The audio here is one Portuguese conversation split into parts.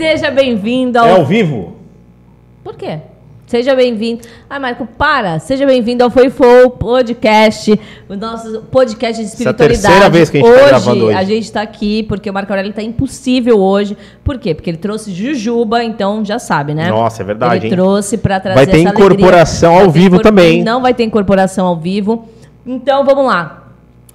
Seja bem-vindo ao... É ao vivo? Por quê? Seja bem-vindo. Ai, Marco, para. Seja bem-vindo ao Foi Podcast, o nosso podcast de espiritualidade. Essa é a terceira vez que a gente está gravando hoje. A gente está aqui porque o Marco Aurélio está impossível hoje. Por quê? Porque ele trouxe jujuba, então já sabe, né? Nossa, é verdade, Ele trouxe para trazer essa alegria. Vai ter incorporação ao vivo também. Não vai ter incorporação ao vivo. Então, vamos lá.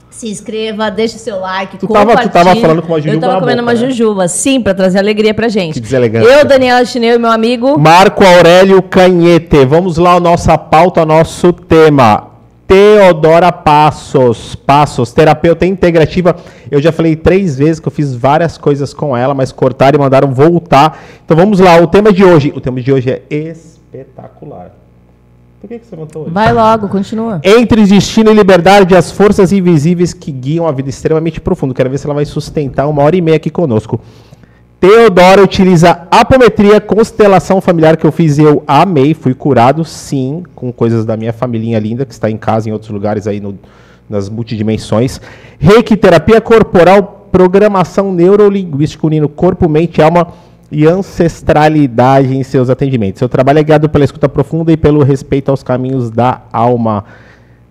Se inscreva, deixa seu like, compartilha. Tu tava falando com uma jujuba. Eu tava comendo uma jujuba, sim, para trazer alegria pra gente. Que deselegância. Eu, Daniela Chineu e meu amigo... Marco Aurélio Canhete. Vamos lá, a nossa pauta, nosso tema. Teodora Passos, terapeuta integrativa. Eu já falei 3 vezes que eu fiz várias coisas com ela, mas cortaram e mandaram voltar. Então vamos lá, o tema de hoje é espetacular. Por que você levantou hoje? Vai logo, continua. Entre destino e liberdade, as forças invisíveis que guiam a vida extremamente profunda. Quero ver se ela vai sustentar 1h30 aqui conosco. Teodora utiliza apometria, constelação familiar, que eu fiz e eu amei. Fui curado, sim, com coisas da minha família linda, que está em casa, em outros lugares aí nas multidimensões. Reiki, terapia corporal, programação neurolinguística, unindo corpo, mente, alma e ancestralidade em seus atendimentos. Seu trabalho é guiado pela escuta profunda e pelo respeito aos caminhos da alma.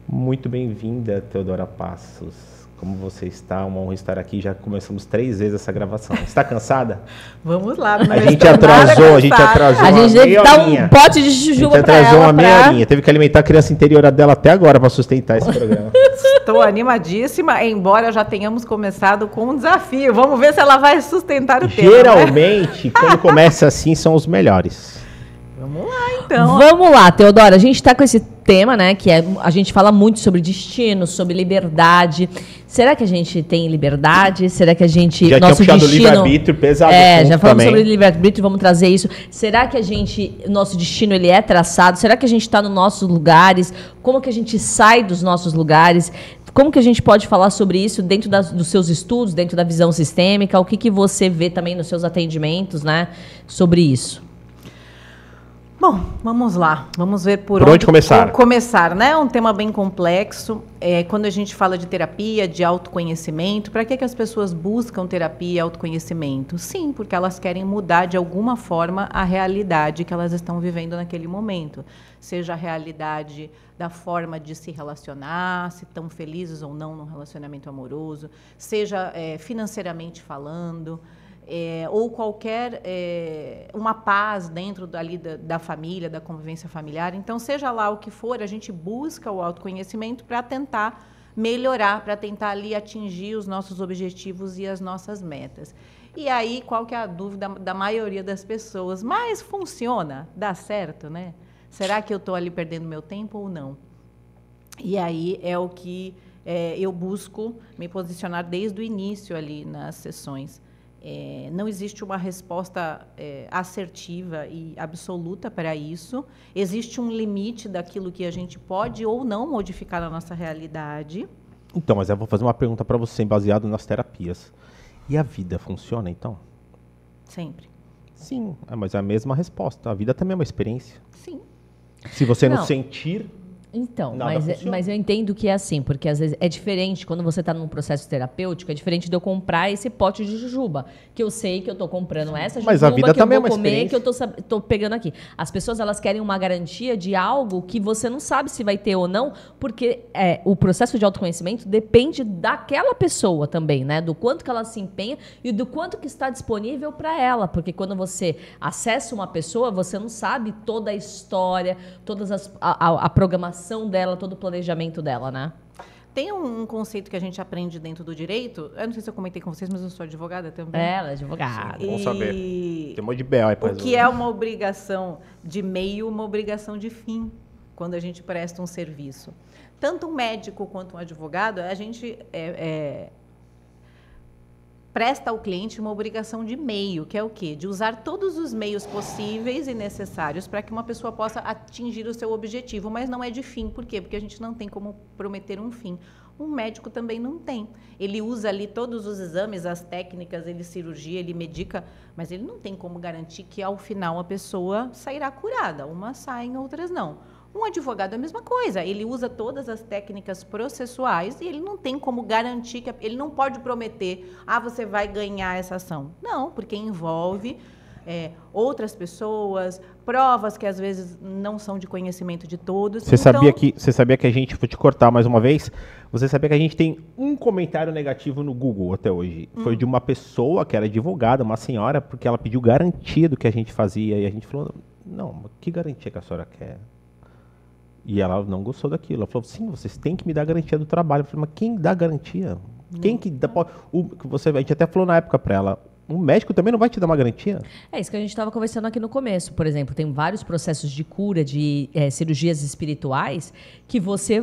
Muito bem-vinda, Teodora Passos. Como você está? Uma honra estar aqui. Já começamos 3 vezes essa gravação. Está cansada? Vamos lá. A gente atrasou. A gente deve dar um pote de jujuba para ela. Atrasou uma meia horinha. Teve que alimentar a criança interior dela até agora para sustentar esse programa. Estou animadíssima, embora já tenhamos começado com um desafio. Vamos ver se ela vai sustentar o tema. Geralmente, quando começa assim, são os melhores. Vamos lá, então. Vamos lá, Teodora. A gente está com esse tema, né? Que a gente fala muito sobre destino, sobre liberdade. Será que a gente tem liberdade? Será que a gente... Já nosso tinha puxado destino, o livre-arbítrio pesado. Já falamos sobre o livre-arbítrio, vamos trazer isso. Será que nosso destino ele é traçado? Será que a gente está nos nossos lugares? Como que a gente sai dos nossos lugares? Como que a gente pode falar sobre isso dentro dos seus estudos, dentro da visão sistêmica? O que você vê também nos seus atendimentos, né? Sobre isso. Bom, vamos lá. Vamos ver por onde começar. Começar, né? É um tema bem complexo. Quando a gente fala de terapia, de autoconhecimento, para que as pessoas buscam terapia e autoconhecimento? Sim, porque elas querem mudar de alguma forma a realidade que elas estão vivendo naquele momento. Seja a realidade da forma de se relacionar, se estão felizes ou não no relacionamento amoroso, seja financeiramente falando... ou qualquer uma paz dentro ali da família, da convivência familiar. Então, seja lá o que for, a gente busca o autoconhecimento para tentar melhorar, para tentar ali atingir os nossos objetivos e as nossas metas. E aí, qual que é a dúvida da maioria das pessoas? Mas funciona? Dá certo, né? Será que eu estou ali perdendo meu tempo ou não? E aí é o que eu busco me posicionar desde o início ali nas sessões. Não existe uma resposta assertiva e absoluta para isso. Existe um limite daquilo que a gente pode ou não modificar na nossa realidade. Então, mas eu vou fazer uma pergunta para você, baseado nas terapias. E a vida funciona, então? Sempre. Sim, mas é a mesma resposta. A vida também é uma experiência. Sim. Se você não sentir... Então, mas eu entendo que é assim, porque às vezes é diferente, quando você está num processo terapêutico, é diferente de eu comprar esse pote de jujuba, que eu sei que eu estou comprando essa jujuba, mas a vida que também eu vou é uma comer, que eu tô pegando aqui. As pessoas, elas querem uma garantia de algo que você não sabe se vai ter ou não, porque o processo de autoconhecimento depende daquela pessoa também, né? Do quanto que ela se empenha e do quanto que está disponível para ela, porque quando você acessa uma pessoa, você não sabe toda a história, a programação dela, todo o planejamento dela, né? Tem um conceito que a gente aprende dentro do direito. Eu não sei se eu comentei com vocês, mas eu sou advogada também. Ela é advogada. Bom saber. Tem um monte de B.O. aí pra resolver. O que é uma obrigação de meio, uma obrigação de fim, quando a gente presta um serviço. Tanto um médico quanto um advogado, a gente presta ao cliente uma obrigação de meio, que é o quê? De usar todos os meios possíveis e necessários para que uma pessoa possa atingir o seu objetivo, mas não é de fim. Por quê? Porque a gente não tem como prometer um fim. Um médico também não tem. Ele usa ali todos os exames, as técnicas, ele cirurgia, ele medica, mas ele não tem como garantir que ao final a pessoa sairá curada. Umas saem, outras não. Um advogado é a mesma coisa, ele usa todas as técnicas processuais e ele não tem como garantir, ele não pode prometer, você vai ganhar essa ação. Não, porque envolve outras pessoas, provas que às vezes não são de conhecimento de todos. Você sabia que a gente, vou te cortar mais uma vez, você sabia que a gente tem um comentário negativo no Google até hoje? Foi de uma pessoa que era advogada, uma senhora, porque ela pediu garantia do que a gente fazia, e a gente falou, não, que garantia que a senhora quer? E ela não gostou daquilo. Ela falou, sim, vocês têm que me dar garantia do trabalho. Eu falei, mas quem dá garantia? Quem que dá? A gente até falou na época para ela, um médico também não vai te dar uma garantia? É isso que a gente estava conversando aqui no começo. Por exemplo, tem vários processos de cura, de cirurgias espirituais, que você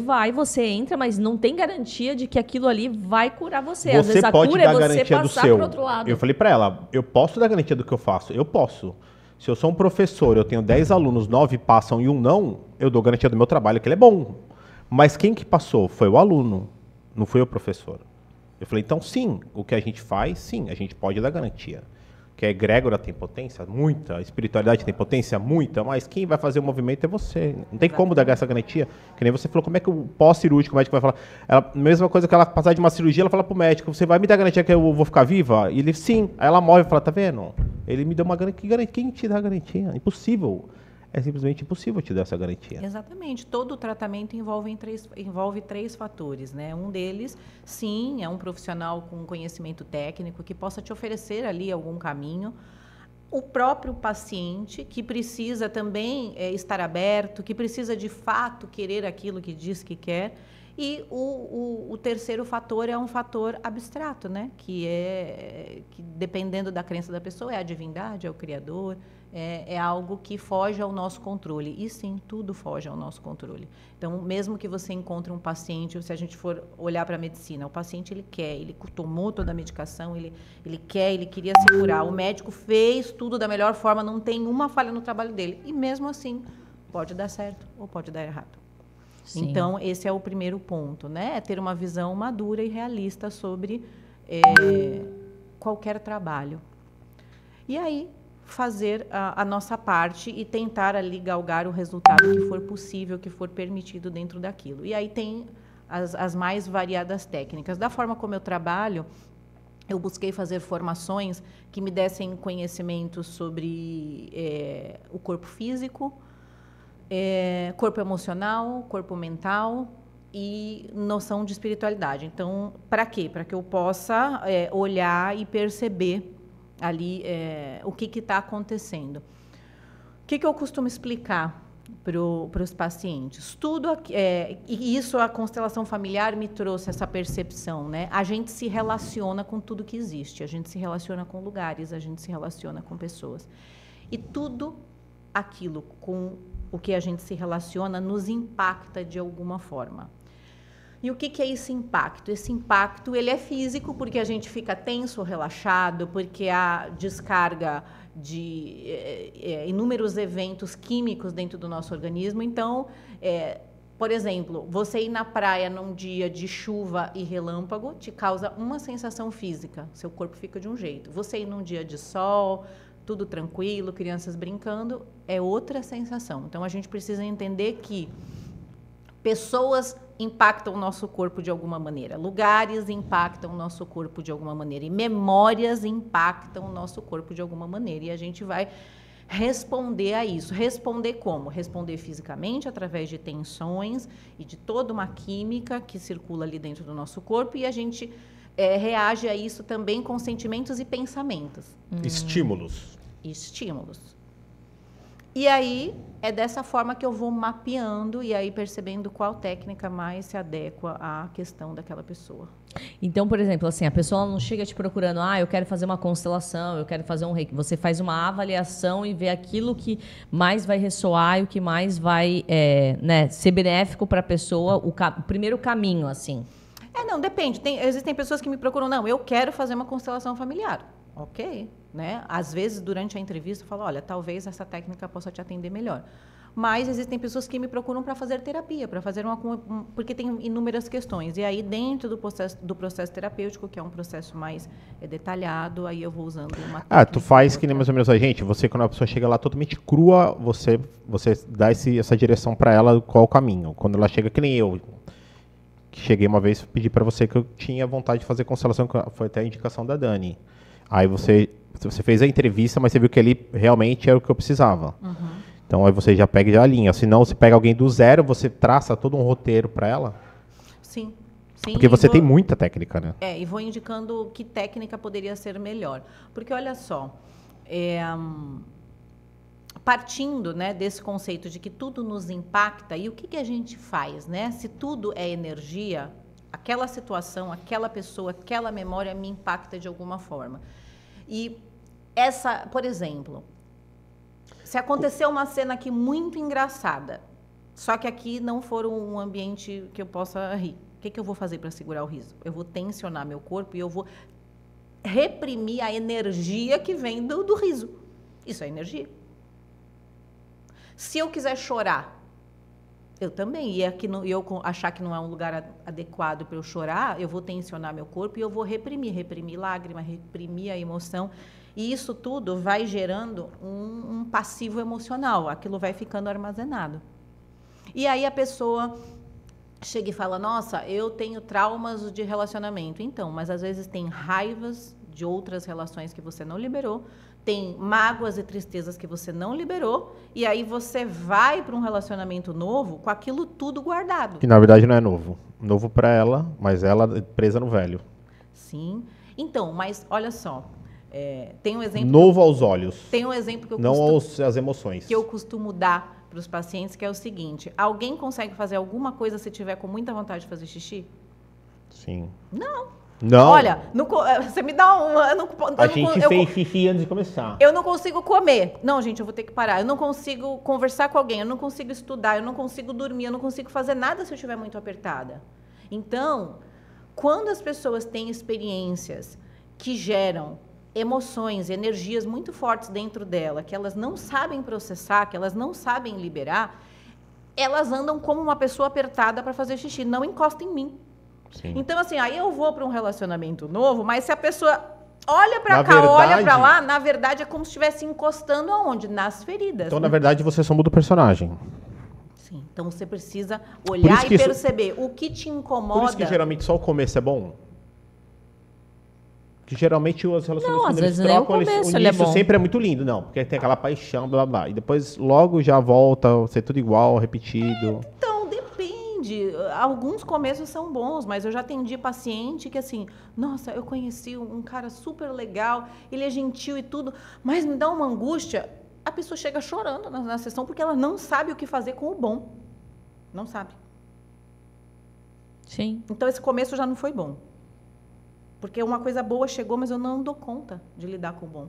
entra, mas não tem garantia de que aquilo ali vai curar você. Às vezes a cura é você passar para o outro lado. Eu falei para ela, eu posso dar garantia do que eu faço? Eu posso. Se eu sou um professor, eu tenho 10 alunos, 9 passam e um não, eu dou garantia do meu trabalho, que ele é bom. Mas quem que passou? Foi o aluno, não foi o professor. Eu falei, então sim, o que a gente faz, sim, a gente pode dar garantia. Que a egrégora tem potência? Muita. A espiritualidade tem potência? Muita. Mas quem vai fazer o movimento é você. Não tem como dar essa garantia. Que nem você falou, como é que o pós-cirúrgico, o médico vai falar? Ela, mesma coisa que ela passar de uma cirurgia, ela fala pro médico, você vai me dar garantia que eu vou ficar viva? E ele, sim. Aí ela morre e fala, tá vendo? Ele me deu uma garantia. Quem te dá a garantia? Impossível. É simplesmente impossível te dar essa garantia. Exatamente. Todo o tratamento envolve três fatores, né? Um deles, sim, é um profissional com conhecimento técnico que possa te oferecer ali algum caminho. O próprio paciente, que precisa também estar aberto, que precisa de fato querer aquilo que diz que quer. E o terceiro fator é um fator abstrato, né? Que dependendo da crença da pessoa, é a divindade, é o Criador, é algo que foge ao nosso controle. E sim, tudo foge ao nosso controle. Então, mesmo que você encontre um paciente, se a gente for olhar para a medicina, o paciente ele quer, ele tomou toda a medicação, ele queria se curar. O médico fez tudo da melhor forma, não tem uma falha no trabalho dele. E mesmo assim, pode dar certo ou pode dar errado. Sim. Então, esse é o primeiro ponto, né? É ter uma visão madura e realista sobre qualquer trabalho. E aí, fazer a nossa parte e tentar ali galgar o resultado que for possível, que for permitido dentro daquilo. E aí tem as mais variadas técnicas. Da forma como eu trabalho, eu busquei fazer formações que me dessem conhecimento sobre o corpo físico, corpo emocional, corpo mental e noção de espiritualidade. Então, para quê? Para que eu possa olhar e perceber ali o que está acontecendo. O que eu costumo explicar para os pacientes? Tudo e isso a constelação familiar me trouxe essa percepção, né? A gente se relaciona com tudo que existe, a gente se relaciona com lugares, a gente se relaciona com pessoas. E tudo aquilo com o que a gente se relaciona nos impacta de alguma forma. E o que é esse impacto? Esse impacto ele é físico, porque a gente fica tenso, relaxado, porque há descarga de inúmeros eventos químicos dentro do nosso organismo. Então, por exemplo, você ir na praia num dia de chuva e relâmpago te causa uma sensação física, seu corpo fica de um jeito. Você ir num dia de sol, tudo tranquilo, crianças brincando, é outra sensação. Então, a gente precisa entender que pessoas impactam o nosso corpo de alguma maneira, lugares impactam o nosso corpo de alguma maneira e memórias impactam o nosso corpo de alguma maneira. E a gente vai responder a isso. Responder como? Responder fisicamente, através de tensões e de toda uma química que circula ali dentro do nosso corpo, e a gente reage a isso também com sentimentos e pensamentos. Estímulos. E aí, é dessa forma que eu vou mapeando e aí percebendo qual técnica mais se adequa à questão daquela pessoa. Então, por exemplo, assim, a pessoa não chega te procurando, eu quero fazer uma constelação, eu quero fazer um reiki. Você faz uma avaliação e vê aquilo que mais vai ressoar e o que mais vai ser benéfico para a pessoa, o primeiro caminho, assim. Não, depende. Existem pessoas que me procuram, não, eu quero fazer uma constelação familiar. Ok, né? Às vezes, durante a entrevista, eu falo, olha, talvez essa técnica possa te atender melhor. Mas existem pessoas que me procuram para fazer terapia, para fazer porque tem inúmeras questões. E aí, dentro do processo terapêutico, que é um processo mais detalhado, aí eu vou usando uma técnica. Tu faz que nem mais ou menos a gente, você, quando a pessoa chega lá totalmente crua, você dá essa direção para ela, qual o caminho. Quando ela chega, que nem eu, que cheguei uma vez, pedi para você que eu tinha vontade de fazer constelação, foi até a indicação da Dani. Aí você Você fez a entrevista, mas você viu que ali realmente era o que eu precisava. Então aí você já pega e já alinha. Se não, você pega alguém do zero, você traça todo um roteiro para ela. Sim. Porque você tem muita técnica, né? E vou indicando que técnica poderia ser melhor. Porque olha só, partindo, né, desse conceito de que tudo nos impacta, e o que a gente faz, né? Se tudo é energia, aquela situação, aquela pessoa, aquela memória me impacta de alguma forma. E essa, por exemplo, se aconteceu uma cena aqui muito engraçada, só que aqui não for um ambiente que eu possa rir, o que eu vou fazer para segurar o riso? Eu vou tensionar meu corpo e eu vou reprimir a energia que vem do riso. Isso é energia. Se eu quiser chorar, eu também. E eu achar que não é um lugar adequado para eu chorar, eu vou tensionar meu corpo e eu vou reprimir lágrima, reprimir a emoção. E isso tudo vai gerando um passivo emocional. Aquilo vai ficando armazenado. E aí a pessoa chega e fala, nossa, eu tenho traumas de relacionamento. Então, mas às vezes tem raivas de outras relações que você não liberou, tem mágoas e tristezas que você não liberou, e aí você vai para um relacionamento novo com aquilo tudo guardado. Que na verdade não é novo. Novo para ela, mas ela presa no velho. Sim. Então, mas olha só, tem um exemplo... Novo aos olhos. Tem um exemplo que eu não às emoções. Que eu costumo dar para os pacientes, que é o seguinte, alguém consegue fazer alguma coisa se tiver com muita vontade de fazer xixi? Sim. Não. Não. Olha, você me dá um... A gente fez xixi antes de começar. Eu não consigo comer. Não, gente, eu vou ter que parar. Eu não consigo conversar com alguém, eu não consigo estudar, eu não consigo dormir, eu não consigo fazer nada se eu estiver muito apertada. Então, quando as pessoas têm experiências que geram emoções, energias muito fortes dentro dela, que elas não sabem processar, que elas não sabem liberar, elas andam como uma pessoa apertada para fazer xixi. Não encosta em mim. Sim. Então, assim, aí eu vou para um relacionamento novo, mas se a pessoa olha para cá, olha para lá, na verdade é como se estivesse encostando aonde? Nas feridas. Então, na verdade, você só muda o personagem. Sim. Então, você precisa olhar e perceber o que te incomoda. Por isso que geralmente só o começo é bom. Que geralmente os relacionamentos quando eles trocam, o início sempre é muito lindo, não. Porque tem aquela paixão, blá, blá. E depois logo já volta a ser tudo igual, repetido. Então, depende. Alguns começos são bons, mas eu já atendi paciente que assim, nossa, eu conheci um cara super legal, ele é gentil e tudo, mas me dá uma angústia. A pessoa chega chorando na sessão porque ela não sabe o que fazer com o bom. Não sabe. Sim. Então, esse começo já não foi bom. Porque uma coisa boa chegou, mas eu não dou conta de lidar com o bom.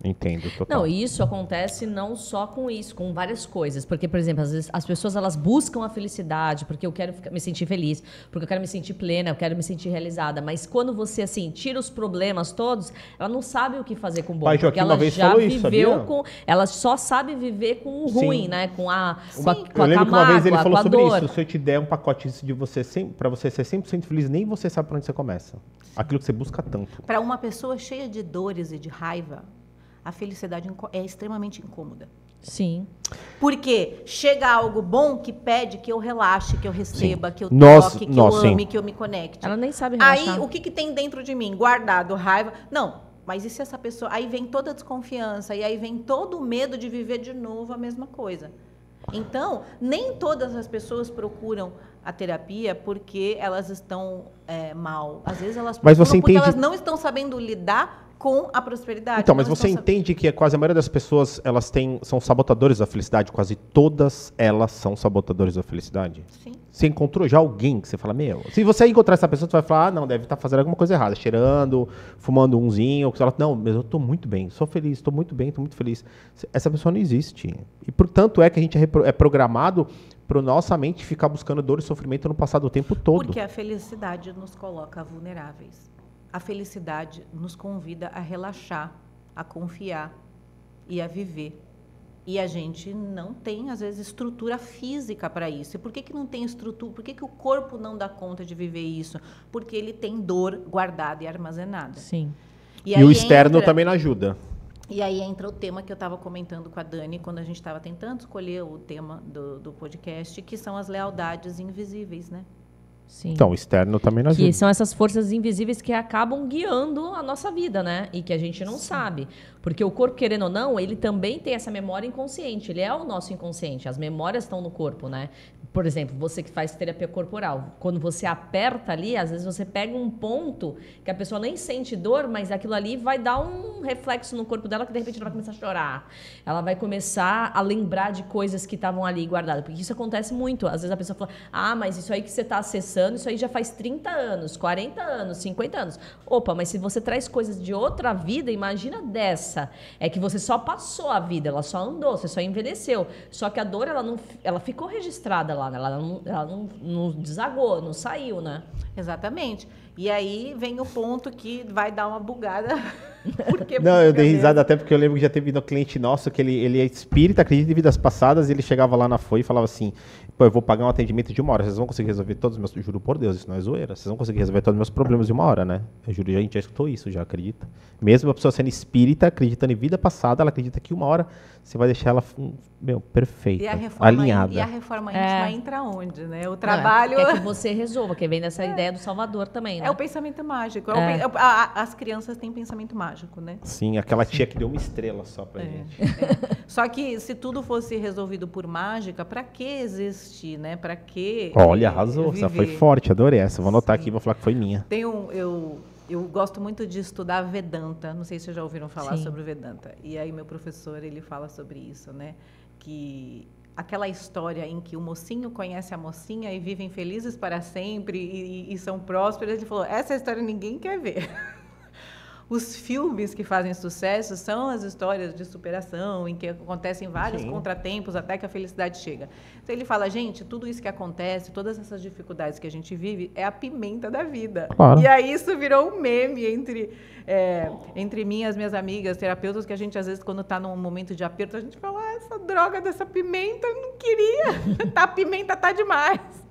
Entendo, total. Não, isso acontece não só com isso, com várias coisas. Porque, por exemplo, às vezes as pessoas elas buscam a felicidade porque eu quero me sentir feliz, porque eu quero me sentir plena, eu quero me sentir realizada. Mas quando você, assim, tira os problemas todos, ela não sabe o que fazer com o bom. Pai porque Joaquim ela uma vez já falou viveu isso, com... Ela só sabe viver com o ruim, Sim. né? Com a Eu lembro que uma vez ele falou sobre dor. isso. Se eu te der um pacote de você para você ser 100% feliz, nem você sabe para onde você começa. Aquilo que você busca tanto. Para uma pessoa cheia de dores e de raiva, a felicidade é extremamente incômoda. Sim. Porque chega algo bom que pede que eu relaxe, que eu receba, sim. que eu toque, que eu ame, que eu me conecte. Ela nem sabe relaxar. Aí, o que tem dentro de mim? Guardado, raiva. Não, mas e se essa pessoa... Aí vem toda a desconfiança, e aí vem todo o medo de viver de novo a mesma coisa. Então, nem todas as pessoas procuram a terapia porque elas estão mal. Às vezes elas procuram porque elas não estão sabendo lidar com a prosperidade. Então, mas você entende que quase a maioria das pessoas são sabotadores da felicidade? Quase todas elas são sabotadores da felicidade? Sim. Você encontrou já alguém que você fala, se você encontrar essa pessoa, você vai falar, não, deve estar fazendo alguma coisa errada, cheirando, fumando umzinho, você fala, não, mas eu estou muito bem, sou feliz, estou muito bem, estou muito feliz. Essa pessoa não existe. E, portanto, é que a gente é programado para nossa mente ficar buscando dor e sofrimento no passado o tempo todo. Porque a felicidade nos coloca vulneráveis. A felicidade nos convida a relaxar, a confiar e a viver. E a gente não tem, às vezes, estrutura física para isso. E por que não tem estrutura? Por que o corpo não dá conta de viver isso? Porque ele tem dor guardada e armazenada. Sim. E o externo também não ajuda. E aí entra o tema que eu estava comentando com a Dani, quando a gente estava tentando escolher o tema do podcast, que são as lealdades invisíveis, né? Sim. Então, o externo também não ajuda. Que são essas forças invisíveis que acabam guiando a nossa vida, né? E que a gente não sabe. Porque o corpo, querendo ou não, ele também tem essa memória inconsciente. Ele é o nosso inconsciente. As memórias estão no corpo, né? Por exemplo, você que faz terapia corporal. Quando você aperta ali, às vezes você pega um ponto que a pessoa nem sente dor, mas aquilo ali vai dar um reflexo no corpo dela que de repente ela vai começar a chorar. Ela vai começar a lembrar de coisas que estavam ali guardadas. Porque isso acontece muito. Às vezes a pessoa fala, mas isso aí que você está acessando, isso aí já faz 30 anos, 40 anos, 50 anos. Opa, mas se você traz coisas de outra vida, imagina dessa. É que você só passou a vida, ela só andou, você só envelheceu. Só que a dor, ela ficou registrada lá, né? Ela não desagou, não saiu, né? Exatamente. E aí vem o ponto que vai dar uma bugada. Porque não, eu dei risada até porque eu lembro que já teve um cliente nosso que ele é espírita, acredita em vidas passadas, e ele chegava lá na FOI e falava assim, pô, eu vou pagar um atendimento de 1 hora, vocês vão conseguir resolver todos os meus... Juro por Deus, isso não é zoeira, vocês vão conseguir resolver todos os meus problemas de 1 hora, né? Eu juro, a gente já escutou isso, já acredita. Mesmo a pessoa sendo espírita, acreditando em vida passada, ela acredita que 1 hora você vai deixar ela, perfeita, alinhada. E a reforma íntima entra onde, né? O trabalho... Quer que você resolva, que vem dessa ideia do Salvador também, né? É o pensamento mágico. As crianças têm pensamento mágico, né? Sim, aquela tia que deu 1 estrela só pra gente. Só que se tudo fosse resolvido por mágica, pra que existir, né? Pra que Olha, arrasou. Essa foi forte, adorei essa. Vou anotar aqui e vou falar que foi minha. Eu gosto muito de estudar Vedanta. Não sei se vocês já ouviram falar sobre o Vedanta. E aí meu professor, ele fala sobre isso, né? Que aquela história em que o mocinho conhece a mocinha e vivem felizes para sempre e são prósperos. Ele falou, essa história ninguém quer ver. Os filmes que fazem sucesso são as histórias de superação, em que acontecem vários contratempos até que a felicidade chega. Então ele fala, gente, tudo isso que acontece, todas essas dificuldades que a gente vive, é a pimenta da vida. Claro. E aí isso virou um meme entre mim e as minhas amigas, terapeutas, que a gente, às vezes, quando está num momento de aperto, a gente fala, essa droga dessa pimenta, eu não queria. A pimenta tá demais.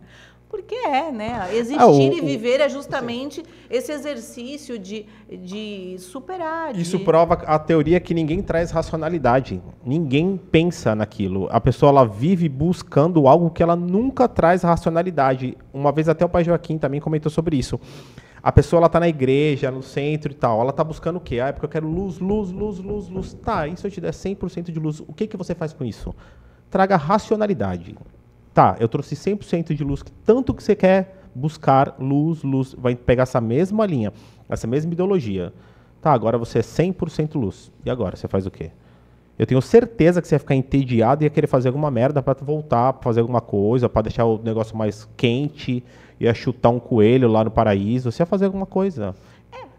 Porque né? Existir e viver é justamente esse exercício de superar. Isso prova a teoria que ninguém traz racionalidade. Ninguém pensa naquilo. A pessoa ela vive buscando algo que ela nunca traz racionalidade. Uma vez até o pai Joaquim também comentou sobre isso. A pessoa ela tá na igreja, no centro e tal. Ela tá buscando o quê? É porque eu quero luz, luz, luz, luz, luz. Tá, e se eu te der 100% de luz, o que você faz com isso? Traga racionalidade. Tá, eu trouxe 100% de luz, tanto que você quer buscar luz, vai pegar essa mesma linha, essa mesma ideologia. Tá, agora você é 100% luz. E agora, você faz o quê? Eu tenho certeza que você ia ficar entediado e ia querer fazer alguma merda para voltar, pra fazer alguma coisa, para deixar o negócio mais quente, ia chutar um coelho lá no paraíso, você ia fazer alguma coisa.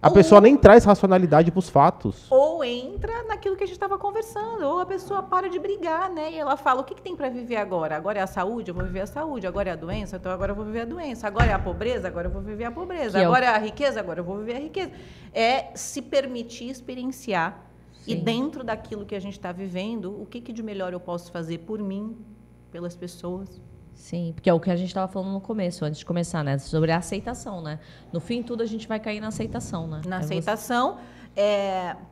A pessoa nem traz racionalidade para os fatos. Ou entra naquilo que a gente estava conversando, ou a pessoa para de brigar, né? E ela fala, o que tem para viver agora? Agora é a saúde? Eu vou viver a saúde. Agora é a doença? Então agora eu vou viver a doença. Agora é a pobreza? Agora eu vou viver a pobreza. Agora é a riqueza? Agora eu vou viver a riqueza. É se permitir experienciar. Sim. E dentro daquilo que a gente está vivendo, o que de melhor eu posso fazer por mim, pelas pessoas? Sim, porque é o que a gente estava falando no começo, antes de começar, né? Sobre a aceitação, né? No fim, tudo a gente vai cair na aceitação, né? Na aceitação.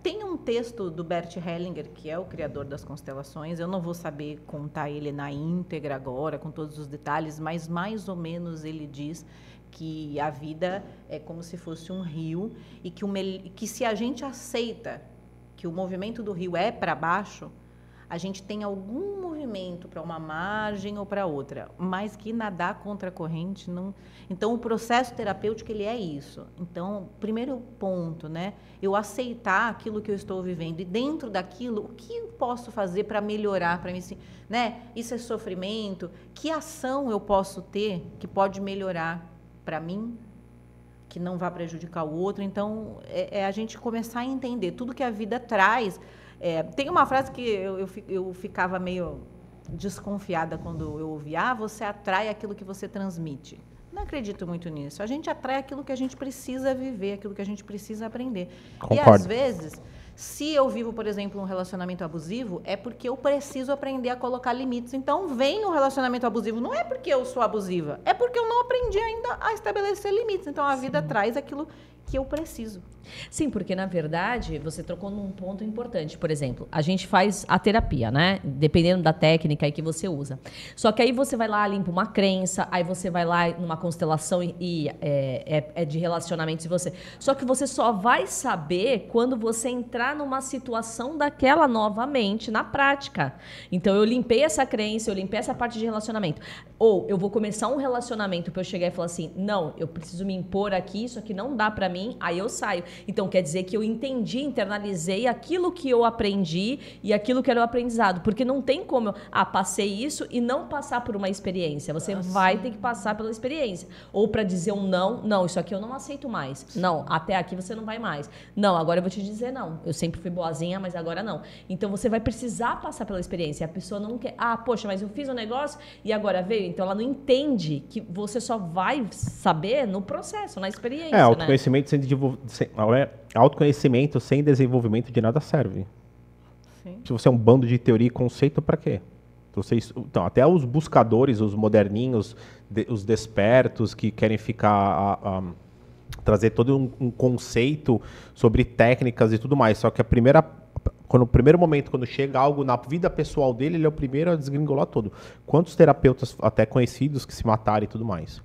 Tem um texto do Bert Hellinger, que é o criador das constelações. Eu não vou saber contar ele na íntegra agora, com todos os detalhes, mas mais ou menos ele diz que a vida é como se fosse um rio e que se a gente aceita que o movimento do rio é para baixo, a gente tem algum movimento para uma margem ou para outra, mas que nadar contra a corrente não... Então, o processo terapêutico, ele é isso. Então, primeiro ponto, né? Eu aceitar aquilo que eu estou vivendo e dentro daquilo, o que eu posso fazer para melhorar, para mim, né? Isso é sofrimento. Que ação eu posso ter que pode melhorar para mim, que não vá prejudicar o outro? Então, a gente começar a entender tudo que a vida traz. Tem uma frase que eu ficava meio desconfiada quando eu ouvia, você atrai aquilo que você transmite. Não acredito muito nisso. A gente atrai aquilo que a gente precisa viver, aquilo que a gente precisa aprender. Concordo. E às vezes, se eu vivo, por exemplo, um relacionamento abusivo, é porque eu preciso aprender a colocar limites. Então, vem um relacionamento abusivo, não é porque eu sou abusiva, é porque eu não aprendi ainda a estabelecer limites. Então, a vida traz aquilo que eu preciso. Sim, porque na verdade você trocou num ponto importante. Por exemplo, a gente faz a terapia, né? Dependendo da técnica aí que você usa. Só que aí você vai lá, limpa uma crença, aí você vai lá numa constelação e é de relacionamentos e você. Só que você só vai saber quando você entrar numa situação daquela novamente na prática. Então eu limpei essa crença, eu limpei essa parte de relacionamento. Ou eu vou começar um relacionamento para eu chegar e falar assim: não, eu preciso me impor aqui, isso aqui não dá para mim, aí eu saio. Então quer dizer que eu entendi, internalizei aquilo que eu aprendi e aquilo que era o aprendizado. Porque não tem como eu passei isso e não passar por uma experiência. Você vai ter que passar pela experiência. Ou para dizer um não, isso aqui eu não aceito mais. Não, até aqui você não vai mais. Não, agora eu vou te dizer não. Eu sempre fui boazinha, mas agora não. Então você vai precisar passar pela experiência. A pessoa não quer, poxa, mas eu fiz um negócio e agora veio. Então ela não entende que você só vai saber no processo, na experiência. Autoconhecimento autoconhecimento sem desenvolvimento de nada serve. Sim. Se você é um bando de teoria e conceito, para quê? Então, até os buscadores, os moderninhos, os despertos que querem ficar trazer todo um conceito sobre técnicas e tudo mais. Só que no primeiro momento, quando chega algo na vida pessoal dele, ele é o primeiro a desgringolar todo. Quantos terapeutas até conhecidos que se mataram e tudo mais?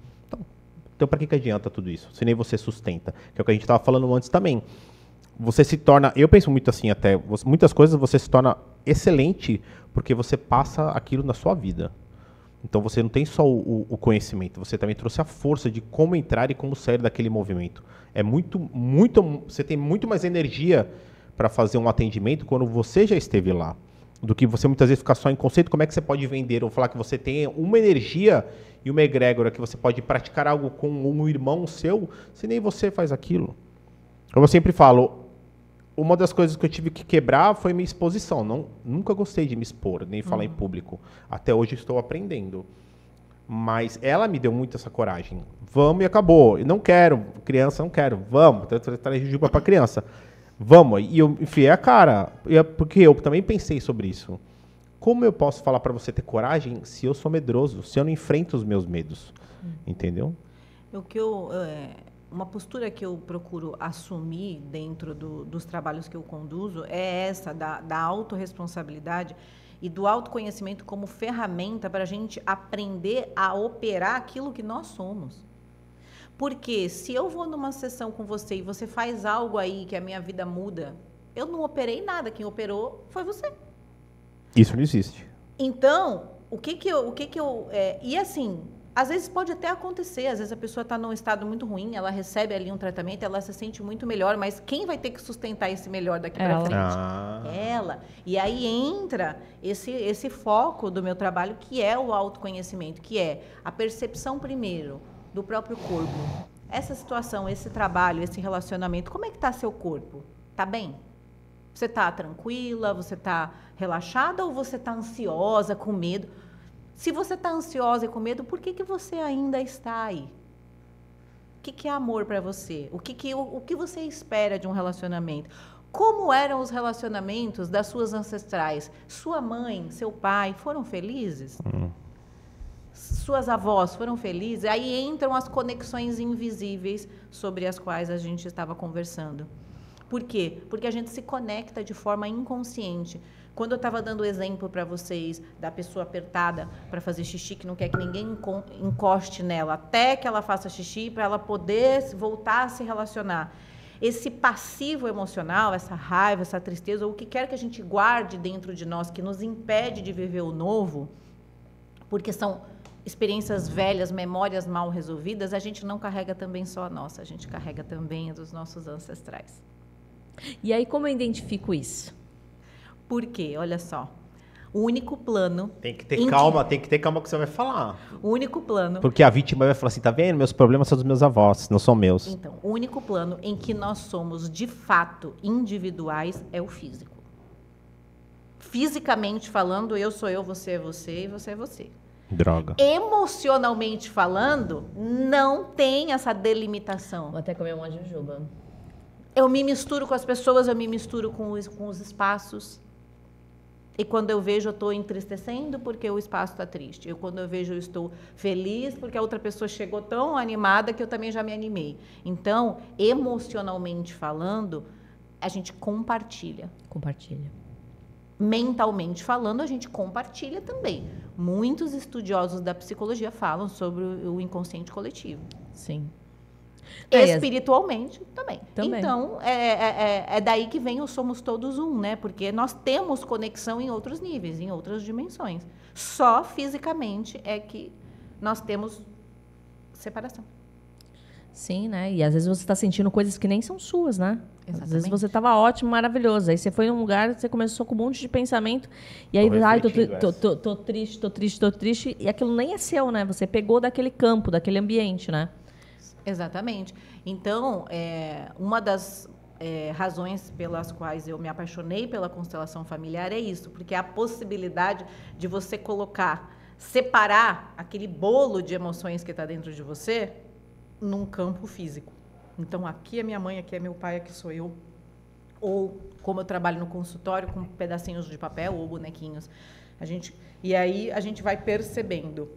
Então, para que adianta tudo isso? Se nem você sustenta. Que é o que a gente estava falando antes também. Você se torna... Eu penso muito assim até. Muitas coisas você se torna excelente porque você passa aquilo na sua vida. Então, você não tem só o conhecimento. Você também trouxe a força de como entrar e como sair daquele movimento. É você tem muito mais energia para fazer um atendimento quando você já esteve lá. Do que você muitas vezes ficar só em conceito. Como é que você pode vender ou falar que você tem uma energia e uma egrégora que você pode praticar algo com um irmão seu, se nem você faz aquilo. Como eu sempre falo, uma das coisas que eu tive que quebrar foi minha exposição. Nunca gostei de me expor, nem falar em público. Até hoje estou aprendendo. Mas ela me deu muito essa coragem. Vamos e acabou. Eu não quero, criança, não quero. Vamos, trazer jujuba para criança. Vamos. E eu enfiei a cara, porque eu também pensei sobre isso. Como eu posso falar para você ter coragem se eu sou medroso, se eu não enfrento os meus medos? Entendeu? Uma postura que eu procuro assumir dentro dos trabalhos que eu conduzo é essa da autorresponsabilidade e do autoconhecimento como ferramenta para a gente aprender a operar aquilo que nós somos. Porque se eu vou numa sessão com você e você faz algo aí que a minha vida muda, eu não operei nada, quem operou foi você. Isso não existe. Então, e assim, às vezes pode até acontecer, às vezes a pessoa está num estado muito ruim, ela recebe ali um tratamento, ela se sente muito melhor, mas quem vai ter que sustentar esse melhor daqui para frente? Ela. E aí entra esse foco do meu trabalho, que é o autoconhecimento, que é a percepção primeiro do próprio corpo. Essa situação, esse trabalho, esse relacionamento, como é que está seu corpo? Está bem? Você está tranquila? Você está relaxada ou você está ansiosa, com medo? Se você está ansiosa e com medo, por que você ainda está aí? O que é amor para você? O que você espera de um relacionamento? Como eram os relacionamentos das suas ancestrais? Sua mãe, seu pai foram felizes? Suas avós foram felizes? Aí entram as conexões invisíveis sobre as quais a gente estava conversando. Por quê? Porque a gente se conecta de forma inconsciente. Quando eu estava dando o exemplo para vocês da pessoa apertada para fazer xixi, que não quer que ninguém encoste nela, até que ela faça xixi, para ela poder voltar a se relacionar. Esse passivo emocional, essa raiva, essa tristeza, ou o que quer que a gente guarde dentro de nós, que nos impede de viver o novo, porque são experiências velhas, memórias mal resolvidas, a gente não carrega também só a nossa, a gente carrega também a dos nossos ancestrais. E aí, como eu identifico isso? Por quê? Olha só. O único plano... Tem que ter calma que você vai falar. O único plano... Porque a vítima vai falar assim, tá vendo? Meus problemas são dos meus avós, não são meus. Então, o único plano em que nós somos, de fato, individuais é o físico. Fisicamente falando, eu sou eu, você é você e você é você. Droga. Emocionalmente falando, não tem essa delimitação. Vou até comer uma jujuba. Eu me misturo com as pessoas, eu me misturo com os espaços. E quando eu vejo, eu estou entristecendo porque o espaço está triste. Quando eu vejo, eu estou feliz porque a outra pessoa chegou tão animada que eu também já me animei. Então, emocionalmente falando, a gente compartilha. Compartilha. Mentalmente falando, a gente compartilha também. Muitos estudiosos da psicologia falam sobre o inconsciente coletivo. Sim. Espiritualmente também. Também. Então, é daí que vem o somos todos um, né? Porque nós temos conexão em outros níveis, em outras dimensões. Só fisicamente é que nós temos separação. Sim, né? E às vezes você está sentindo coisas que nem são suas, né? Exatamente. Às vezes você estava ótimo, maravilhoso. Aí você foi num lugar, você começou com um monte de pensamento. E aí, tô triste. E aquilo nem é seu, né? Você pegou daquele campo, daquele ambiente, né? Exatamente. Então, uma das razões pelas quais eu me apaixonei pela constelação familiar é isso, porque é a possibilidade de você separar aquele bolo de emoções que está dentro de você num campo físico. Então, aqui é minha mãe, aqui é meu pai, aqui sou eu. Ou, como eu trabalho no consultório, com pedacinhos de papel ou bonequinhos. E aí a gente vai percebendo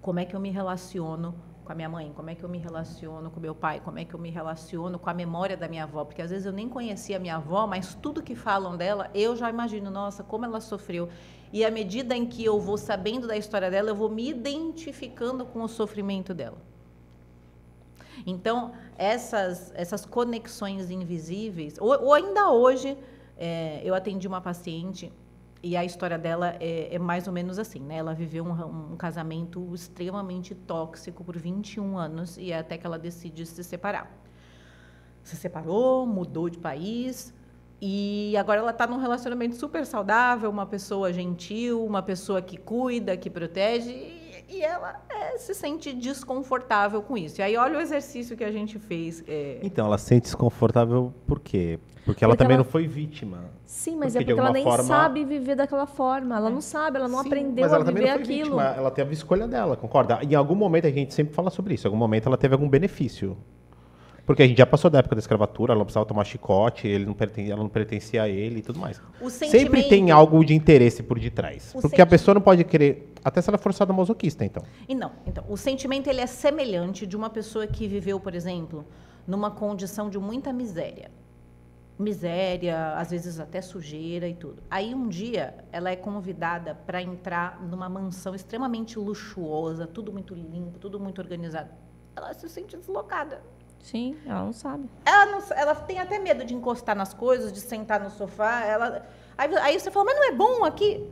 como é que eu me relaciono com a minha mãe, como é que eu me relaciono com meu pai, como é que eu me relaciono com a memória da minha avó, porque às vezes eu nem conhecia a minha avó, mas tudo que falam dela, eu já imagino, nossa, como ela sofreu. E à medida em que eu vou sabendo da história dela, eu vou me identificando com o sofrimento dela. Então, essas conexões invisíveis, ou ainda hoje, eu atendi uma paciente e a história dela é mais ou menos assim, né? Ela viveu um casamento extremamente tóxico por 21 anos e até que ela decide se separar. Se separou, mudou de país e agora ela está num relacionamento super saudável, uma pessoa gentil, uma pessoa que cuida, que protege e ela se sente desconfortável com isso. E aí olha o exercício que a gente fez. Então, ela se sente desconfortável por quê? Porque ela também não foi vítima. Sim, mas porque ela nem sabe viver daquela forma. Ela não sabe, ela não aprendeu a viver aquilo. Vítima, ela teve a escolha dela, concorda? Em algum momento, a gente sempre fala sobre isso, em algum momento ela teve algum benefício. Porque a gente já passou da época da escravatura, ela não precisava tomar chicote, ela não pertencia a ele e tudo mais. Sempre tem algo de interesse por detrás. Porque a pessoa não pode querer, até se ela for sadomasoquista, então. Então, o sentimento ele é semelhante de uma pessoa que viveu, por exemplo, numa condição de muita miséria. Miséria, às vezes até sujeira e tudo. Aí um dia ela é convidada para entrar numa mansão extremamente luxuosa, tudo muito limpo, tudo muito organizado. Ela se sente deslocada. Sim, ela não sabe. Ela tem até medo de encostar nas coisas, de sentar no sofá. Aí você fala, mas não é bom aqui?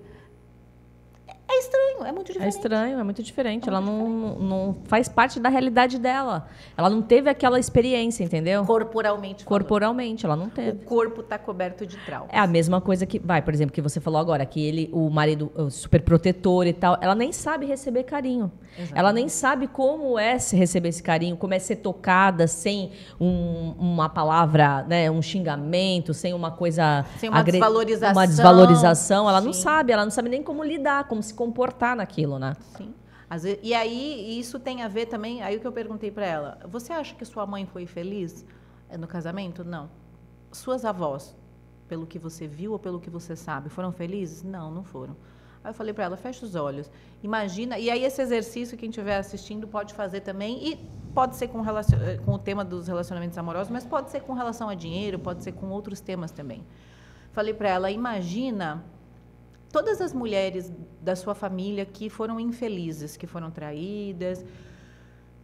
É estranho, é muito diferente. É estranho, é muito diferente. Ela não faz parte da realidade dela. Ela não teve aquela experiência, entendeu? Corporalmente, ela não teve. O corpo está coberto de traumas. É a mesma coisa que, por exemplo, que você falou agora, que o marido super protetor e tal, ela nem sabe receber carinho. Exatamente. Ela nem sabe como é receber esse carinho, como é ser tocada sem uma palavra, né, um xingamento, sem uma coisa... Sem uma desvalorização. Uma desvalorização. Ela não sabe nem como lidar, como se comportar naquilo, né? Sim. E aí, isso tem a ver também, aí o que eu perguntei para ela, você acha que sua mãe foi feliz no casamento? Não. Suas avós, pelo que você viu ou pelo que você sabe, foram felizes? Não, não foram. Aí eu falei para ela, fecha os olhos, imagina, e aí esse exercício quem estiver assistindo pode fazer também, e pode ser com o tema dos relacionamentos amorosos, mas pode ser com relação a dinheiro, pode ser com outros temas também. Falei para ela, imagina todas as mulheres da sua família que foram infelizes, que foram traídas,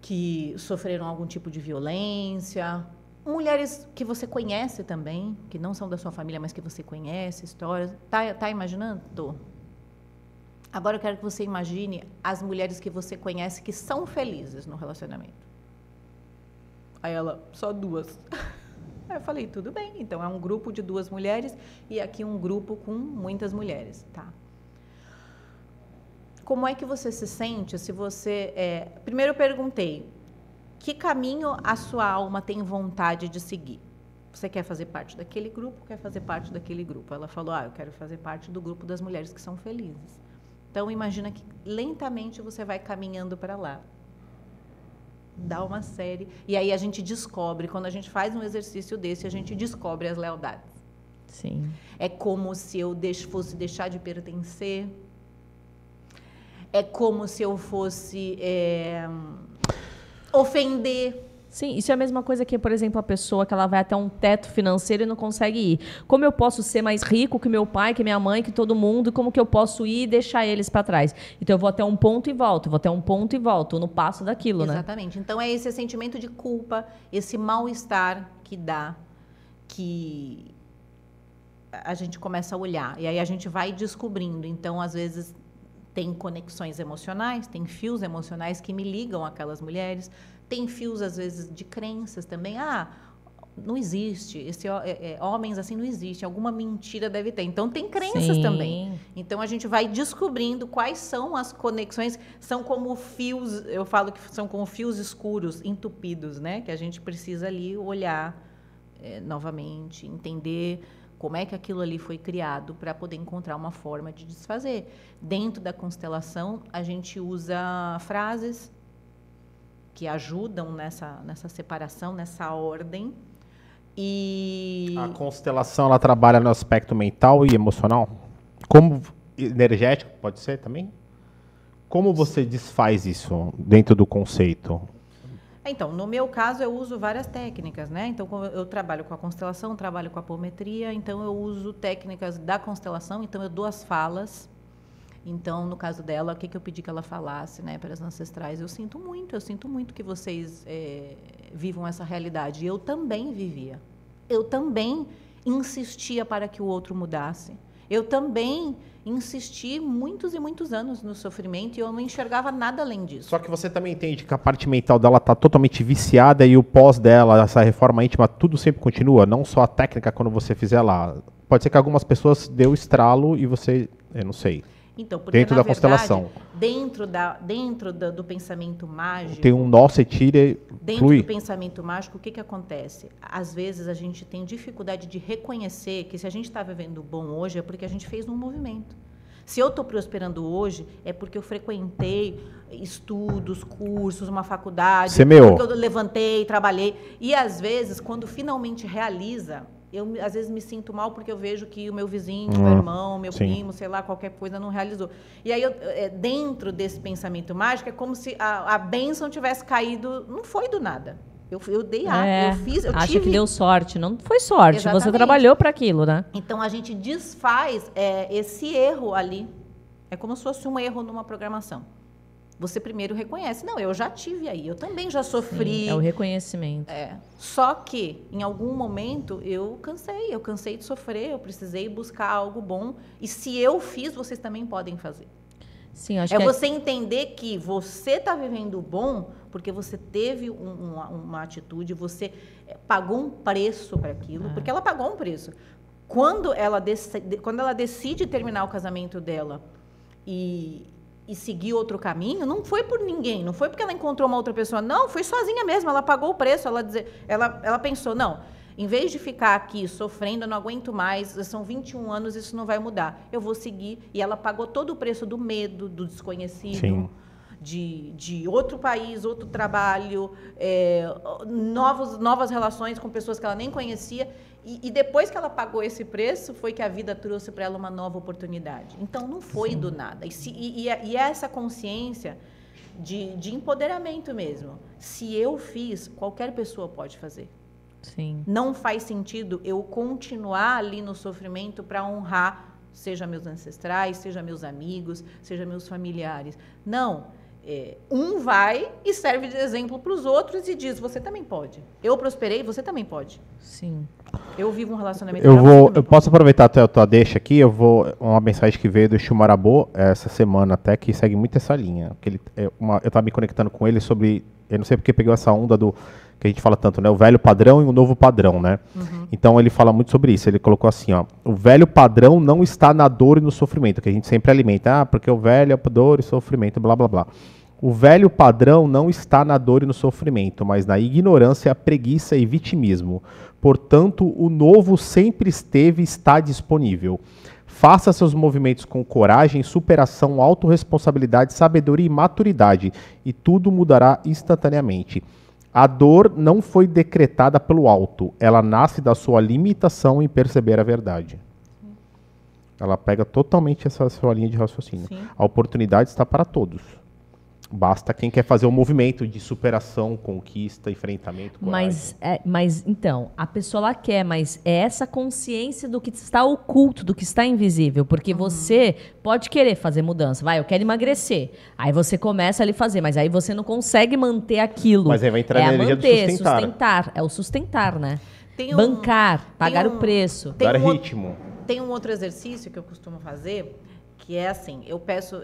que sofreram algum tipo de violência, mulheres que você conhece também, que não são da sua família, mas que você conhece, histórias. Tá imaginando? Tô. Agora eu quero que você imagine as mulheres que você conhece que são felizes no relacionamento. Aí ela, só 2. Aí eu falei, tudo bem, então é um grupo de 2 mulheres e aqui um grupo com muitas mulheres, tá? Como é que você se sente se você... Primeiro eu perguntei, que caminho a sua alma tem vontade de seguir? Você quer fazer parte daquele grupo, quer fazer parte daquele grupo? Ela falou, eu quero fazer parte do grupo das mulheres que são felizes. Então imagina que lentamente você vai caminhando para lá. Dá uma série. E aí a gente descobre, quando a gente faz um exercício desse, a gente descobre as lealdades. Sim. É como se eu fosse deixar de pertencer. É como se eu fosse ofender. Sim, isso é a mesma coisa que, por exemplo, a pessoa que ela vai até um teto financeiro e não consegue ir. Como eu posso ser mais rico que meu pai, que minha mãe, que todo mundo? Como que eu posso ir e deixar eles para trás? Então eu vou até um ponto e volto, vou até um ponto e volto, no passo daquilo, né? Exatamente. Então é esse sentimento de culpa, esse mal-estar que dá, que a gente começa a olhar. E aí a gente vai descobrindo. Então, às vezes, tem conexões emocionais, tem fios emocionais que me ligam àquelas mulheres. Tem fios, às vezes, de crenças também. Não existe. Homens assim não existe. Alguma mentira deve ter. Então, tem crenças também. Então, a gente vai descobrindo quais são as conexões. São como fios, eu falo que são como fios escuros, entupidos, né? Que a gente precisa ali olhar novamente, entender como é que aquilo ali foi criado para poder encontrar uma forma de desfazer. Dentro da constelação, a gente usa frases que ajudam nessa separação, nessa ordem. E a constelação, ela trabalha no aspecto mental e emocional? Como energético, pode ser também? Como você desfaz isso dentro do conceito? Então, no meu caso, eu uso várias técnicas, né? Então, eu trabalho com a constelação, trabalho com a apometria, então eu uso técnicas da constelação, então eu dou as falas. Então, no caso dela, o que eu pedi que ela falasse, né, para as ancestrais? Eu sinto muito que vocês vivam essa realidade. Eu também vivia. Eu também insistia para que o outro mudasse. Eu também insisti muitos e muitos anos no sofrimento e eu não enxergava nada além disso. Só que você também entende que a parte mental dela está totalmente viciada e o pós dela, essa reforma íntima, tudo sempre continua? Não só a técnica quando você fizer lá. Pode ser que algumas pessoas deu estralo e você, eu não sei. Então, porque, dentro na da verdade, constelação. Dentro do pensamento mágico... Tem um nó, você tira e Dentro flui. do pensamento mágico, o que acontece? Às vezes, a gente tem dificuldade de reconhecer que se a gente está vivendo bom hoje, é porque a gente fez um movimento. Se eu estou prosperando hoje, é porque eu frequentei estudos, cursos, uma faculdade, Semeou. porque eu levantei, trabalhei. E, às vezes, quando finalmente realiza... Eu, às vezes, me sinto mal porque eu vejo que o meu vizinho, meu irmão, meu primo, sei lá, qualquer coisa não realizou. E aí, dentro desse pensamento mágico, é como se a bênção tivesse caído. Não foi do nada. Eu dei eu fiz, eu acha tive... que deu sorte. Não foi sorte, Exatamente. Você trabalhou para aquilo, né? Então, a gente desfaz esse erro ali. É como se fosse um erro numa programação. Você primeiro reconhece. Não, eu já tive aí, eu também já sofri. Sim, é o reconhecimento. Só que, em algum momento, eu cansei de sofrer, eu precisei buscar algo bom. E se eu fiz, vocês também podem fazer. Sim, acho que você entender que você está vivendo bom porque você teve uma atitude, você pagou um preço para aquilo, porque ela pagou um preço. Quando ela decide terminar o casamento dela e seguir outro caminho, não foi por ninguém, não foi porque ela encontrou uma outra pessoa, não, foi sozinha mesmo, ela pagou o preço, ela pensou, não, em vez de ficar aqui sofrendo, eu não aguento mais, são 21 anos, isso não vai mudar, eu vou seguir, e ela pagou todo o preço do medo, do desconhecido, de outro país, outro trabalho, novas relações com pessoas que ela nem conhecia, e depois que ela pagou esse preço, foi que a vida trouxe para ela uma nova oportunidade. Então, não foi do nada. E essa consciência de empoderamento mesmo. Se eu fiz, qualquer pessoa pode fazer. Sim. Não faz sentido eu continuar ali no sofrimento para honrar, seja meus ancestrais, seja meus amigos, seja meus familiares. Não. Um vai e serve de exemplo para os outros e diz, você também pode. Eu prosperei, você também pode. Sim. Eu vivo um relacionamento... Eu posso aproveitar a tua deixa aqui, uma mensagem que veio do Xumarabô essa semana até, que segue muito essa linha. Eu estava me conectando com ele sobre, eu não sei porque pegou essa onda que a gente fala tanto, né? O velho padrão e o novo padrão, né? Uhum. Então ele fala muito sobre isso. Ele colocou assim, ó, o velho padrão não está na dor e no sofrimento, que a gente sempre alimenta. Porque o velho é dor e sofrimento, blá, blá, blá. O velho padrão não está na dor e no sofrimento, mas na ignorância, preguiça e vitimismo. Portanto, o novo sempre esteve e está disponível. Faça seus movimentos com coragem, superação, autorresponsabilidade, sabedoria e maturidade, e tudo mudará instantaneamente. A dor não foi decretada pelo alto. Ela nasce da sua limitação em perceber a verdade. Ela pega totalmente essa sua linha de raciocínio. Sim. A oportunidade está para todos. Basta quem quer fazer um movimento de superação, conquista, enfrentamento, coragem. Mas então, a pessoa lá quer, mas é essa consciência do que está oculto, do que está invisível. Porque você pode querer fazer mudança. Vai, eu quero emagrecer. Aí você começa ali a fazer, mas aí você não consegue manter aquilo. Mas aí vai entrar na energia do sustentar. É o sustentar, né? Bancar, pagar o preço. Dar ritmo. Tem um outro exercício que eu costumo fazer, que é assim, eu peço,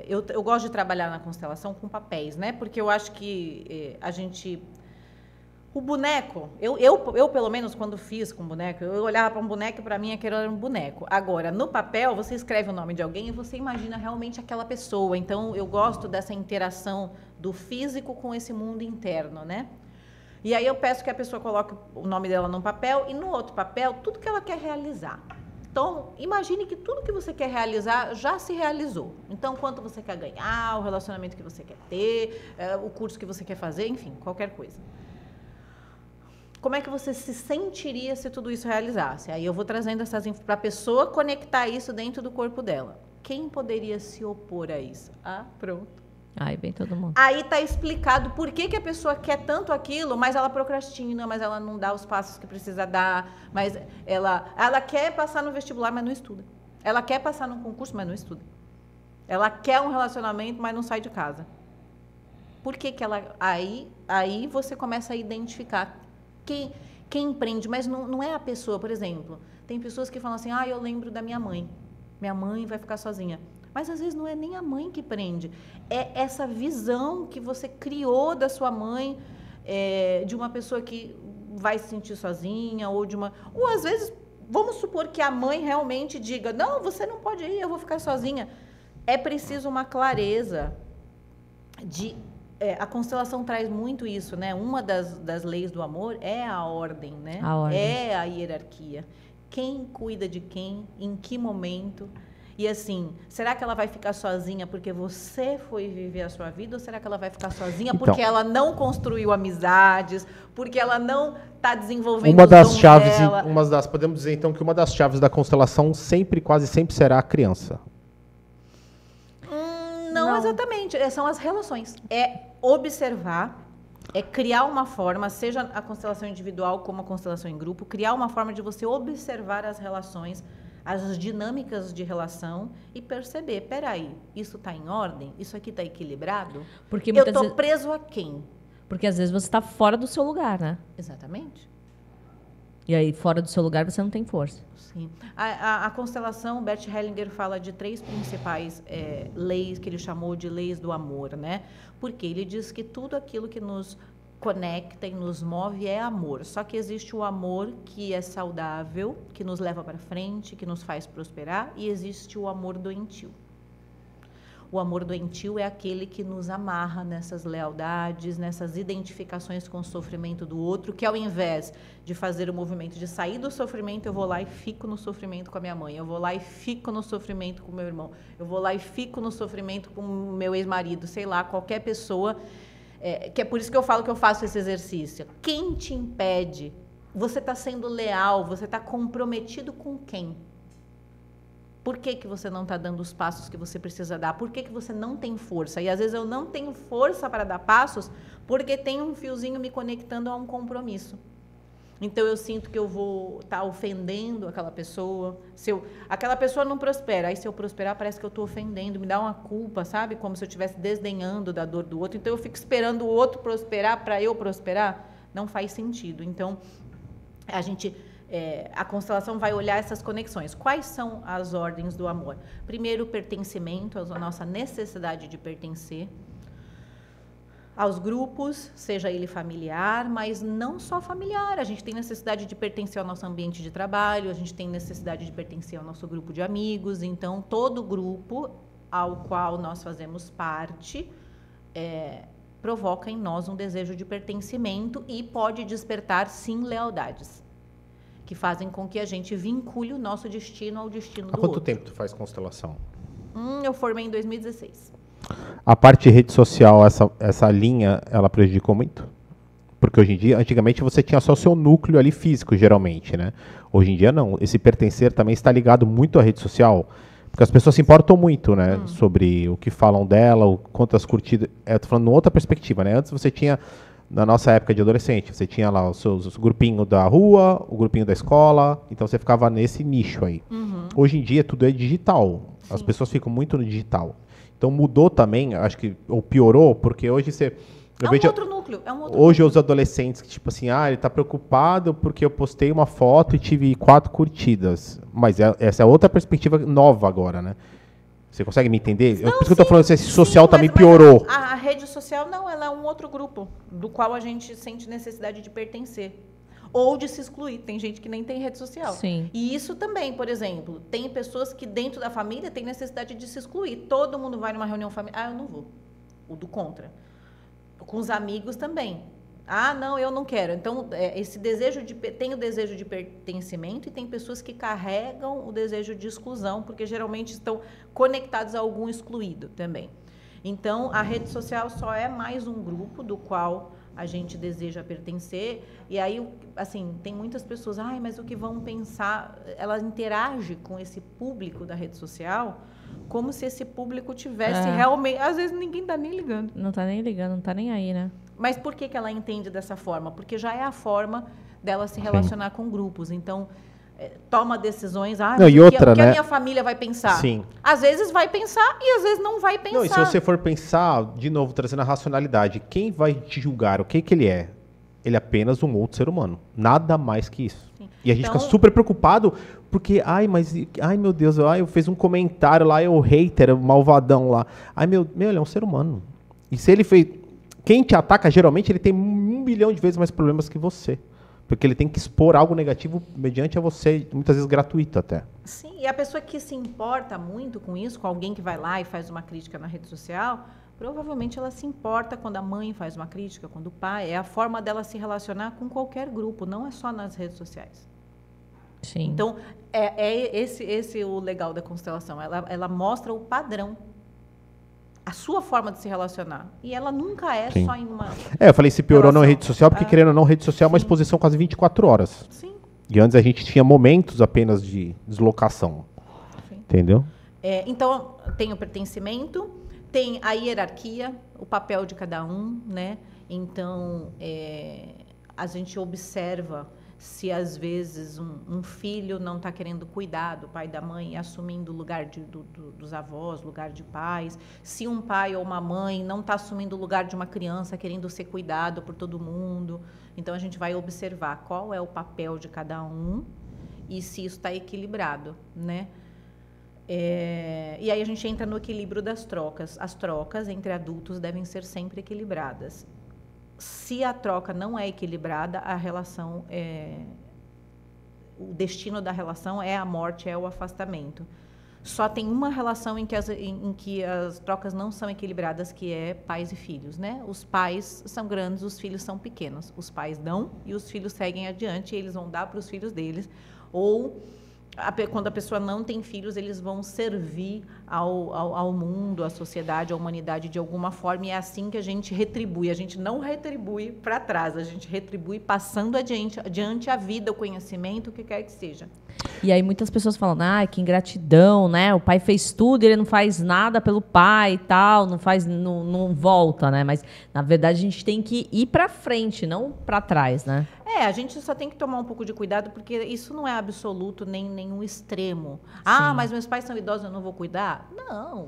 eu gosto de trabalhar na constelação com papéis, né? Porque eu acho que a gente, o boneco, eu pelo menos quando fiz com boneco, eu olhava para um boneco e para mim aquele era um boneco. Agora, no papel, você escreve o nome de alguém e você imagina realmente aquela pessoa. Então, eu gosto dessa interação do físico com esse mundo interno, né? E aí eu peço que a pessoa coloque o nome dela num papel e no outro papel tudo que ela quer realizar. Então, imagine que tudo que você quer realizar já se realizou. Então, quanto você quer ganhar, o relacionamento que você quer ter, o curso que você quer fazer, enfim, qualquer coisa. Como é que você se sentiria se tudo isso realizasse? Aí eu vou trazendo essas para a pessoa conectar isso dentro do corpo dela. Quem poderia se opor a isso? Ah, pronto. Aí vem todo mundo. Aí está explicado por que a pessoa quer tanto aquilo, mas ela procrastina, mas ela não dá os passos que precisa dar, mas ela quer passar no vestibular, mas não estuda. Ela quer passar num concurso, mas não estuda. Ela quer um relacionamento, mas não sai de casa. Por que ela... Aí você começa a identificar quem empreende, mas não é a pessoa, por exemplo. Tem pessoas que falam assim, eu lembro da minha mãe. Minha mãe vai ficar sozinha. Mas, às vezes, não é nem a mãe que prende. É essa visão que você criou da sua mãe, de uma pessoa que vai se sentir sozinha, ou às vezes, vamos supor que a mãe realmente diga, não, você não pode ir, eu vou ficar sozinha. É preciso uma clareza a constelação traz muito isso, né? Uma das leis do amor é a ordem, né? É a hierarquia. Quem cuida de quem, em que momento... E assim, será que ela vai ficar sozinha porque você foi viver a sua vida? Ou será que ela vai ficar sozinha porque ela não construiu amizades? Porque ela não está desenvolvendo uma das chaves dela? Podemos dizer então que uma das chaves da constelação quase sempre será a criança. Não exatamente. São as relações. É observar, é criar uma forma, seja a constelação individual como a constelação em grupo, criar uma forma de você observar as relações, as dinâmicas de relação e perceber, peraí, isso está em ordem? Isso aqui está equilibrado? Porque eu estou preso a quem? Porque às vezes você está fora do seu lugar, né? Exatamente. E aí, fora do seu lugar, você não tem força. Sim. A constelação, Bert Hellinger fala de 3 principais leis, que ele chamou de leis do amor, né? Porque ele diz que tudo aquilo que nos conecta e nos move é amor. Só que existe o amor que é saudável, que nos leva para frente, que nos faz prosperar, e existe o amor doentio. O amor doentio é aquele que nos amarra nessas lealdades, nessas identificações com o sofrimento do outro, que ao invés de fazer o movimento de sair do sofrimento, eu vou lá e fico no sofrimento com a minha mãe, eu vou lá e fico no sofrimento com o meu irmão, eu vou lá e fico no sofrimento com o meu ex-marido, sei lá, qualquer pessoa. Que é por isso que eu falo que eu faço esse exercício. Quem te impede? Você está sendo leal, você está comprometido com quem? Por que você não está dando os passos que você precisa dar? Por que você não tem força? E às vezes eu não tenho força para dar passos porque tem um fiozinho me conectando a um compromisso. Então eu sinto que eu vou estar ofendendo aquela pessoa. Aquela pessoa não prospera, aí se eu prosperar parece que eu estou ofendendo, me dá uma culpa, sabe? Como se eu estivesse desdenhando da dor do outro. Então eu fico esperando o outro prosperar para eu prosperar. Não faz sentido. Então a constelação vai olhar essas conexões. Quais são as ordens do amor? Primeiro, o pertencimento, a nossa necessidade de pertencer aos grupos, seja ele familiar, mas não só familiar. A gente tem necessidade de pertencer ao nosso ambiente de trabalho, a gente tem necessidade de pertencer ao nosso grupo de amigos. Então, todo grupo ao qual nós fazemos parte provoca em nós um desejo de pertencimento e pode despertar, sim, lealdades, que fazem com que a gente vincule o nosso destino ao destino do outro. Há quanto tempo tu faz constelação? Eu formei em 2016. A parte de rede social, essa linha, ela prejudicou muito? Porque hoje em dia, antigamente você tinha só o seu núcleo ali físico, geralmente, né? Hoje em dia não. Esse pertencer também está ligado muito à rede social, porque as pessoas se importam muito, né? Sobre o que falam dela, quantas curtidas. Eu tô falando numa outra perspectiva, né? Antes você tinha, na nossa época de adolescente, você tinha lá os grupinhos da rua, o grupinho da escola, então você ficava nesse nicho aí. Hoje em dia tudo é digital. As pessoas ficam muito no digital. Então mudou também, acho que, ou piorou, porque hoje você... É um outro núcleo. Hoje os adolescentes que, tipo assim, ele tá preocupado porque eu postei uma foto e tive 4 curtidas. Mas essa é outra perspectiva nova agora, né? Você consegue me entender? Não, por isso que eu tô falando que esse social também mas piorou. A rede social, não, ela é um outro grupo, do qual a gente sente necessidade de pertencer. Ou de se excluir. Tem gente que nem tem rede social. Sim. E isso também, por exemplo, tem pessoas que dentro da família têm necessidade de se excluir. Todo mundo vai numa reunião familiar. Eu não vou. O do contra. Com os amigos também. Não, eu não quero. Então, esse desejo tem o desejo de pertencimento e tem pessoas que carregam o desejo de exclusão, porque geralmente estão conectados a algum excluído também. Então, a rede social só é mais um grupo do qual a gente deseja pertencer. E aí, assim, tem muitas pessoas, mas o que vão pensar? Ela interage com esse público da rede social como se esse público tivesse realmente... Às vezes ninguém está nem ligando. Não está nem ligando, não está nem aí, né? Mas por que ela entende dessa forma? Porque já é a forma dela se relacionar com grupos. Então, toma decisões... não, e outra, o que né? a minha família vai pensar? Sim. Às vezes vai pensar e às vezes não vai pensar. Não, e se você for pensar, de novo, trazendo a racionalidade, quem vai te julgar? O que ele é? Ele é apenas um outro ser humano. Nada mais que isso. Sim. E a gente fica super preocupado porque, meu Deus, eu fiz um comentário lá, o hater, o malvadão lá. Ele é um ser humano. E se ele fez... Quem te ataca, geralmente, ele tem 1 bilhão de vezes mais problemas que você. Porque ele tem que expor algo negativo mediante a você, muitas vezes gratuito até. Sim, e a pessoa que se importa muito com isso, com alguém que vai lá e faz uma crítica na rede social, provavelmente ela se importa quando a mãe faz uma crítica, quando o pai. É a forma dela se relacionar com qualquer grupo, não é só nas redes sociais. Sim. Então, esse o legal da constelação. Ela mostra o padrão, a sua forma de se relacionar. E ela nunca é só em uma... eu falei se piorou na rede social, porque querendo ou não, rede social é uma exposição quase 24 horas. Sim. E antes a gente tinha momentos apenas de deslocação. Sim. Entendeu? Então, tem o pertencimento, tem a hierarquia, o papel de cada um, né? Então, a gente observa se às vezes um filho não está querendo cuidar do pai e da mãe, assumindo o lugar dos avós, lugar de pais, se um pai ou uma mãe não está assumindo o lugar de uma criança, querendo ser cuidado por todo mundo. Então, a gente vai observar qual é o papel de cada um e se isso está equilibrado, né? E aí a gente entra no equilíbrio das trocas. As trocas entre adultos devem ser sempre equilibradas. Se a troca não é equilibrada, a relação o destino da relação é a morte, é o afastamento. Só tem uma relação em que as trocas não são equilibradas, que é pais e filhos, né? Os pais são grandes, os filhos são pequenos. Os pais dão e os filhos seguem adiante, e eles vão dar para os filhos deles. Ou quando a pessoa não tem filhos, eles vão servir ao mundo, à sociedade, à humanidade de alguma forma, e é assim que a gente retribui. A gente não retribui para trás, a gente retribui passando adiante a vida, o conhecimento, o que quer que seja. E aí muitas pessoas falam, que ingratidão, né? O pai fez tudo, ele não faz nada pelo pai e tal, não volta, né? Mas, na verdade, a gente tem que ir para frente, não para trás, né? A gente só tem que tomar um pouco de cuidado, porque isso não é absoluto, nem nenhum extremo. Mas meus pais são idosos, eu não vou cuidar? Não,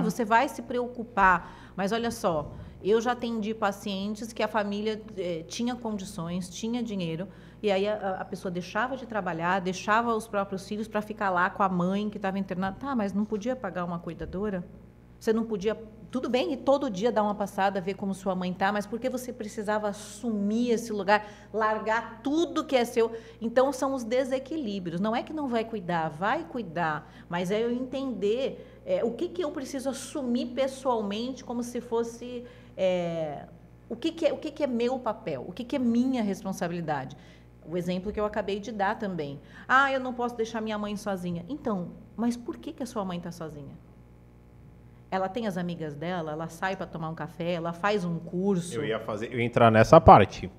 você vai se preocupar. Mas olha só, eu já atendi pacientes que a família tinha condições, tinha dinheiro, e aí a pessoa deixava de trabalhar, deixava os próprios filhos para ficar lá com a mãe que estava internada. Mas não podia pagar uma cuidadora? Você não podia... Tudo bem, e todo dia dar uma passada, ver como sua mãe está, mas por que você precisava assumir esse lugar, largar tudo que é seu? Então, são os desequilíbrios. Não é que não vai cuidar, mas é eu entender o que eu preciso assumir pessoalmente, como se fosse... o que é meu papel, o que é minha responsabilidade. O exemplo que eu acabei de dar também. Eu não posso deixar minha mãe sozinha. Então, mas por que a sua mãe está sozinha? Ela tem as amigas dela, ela sai para tomar um café, ela faz um curso. Eu ia entrar nessa parte.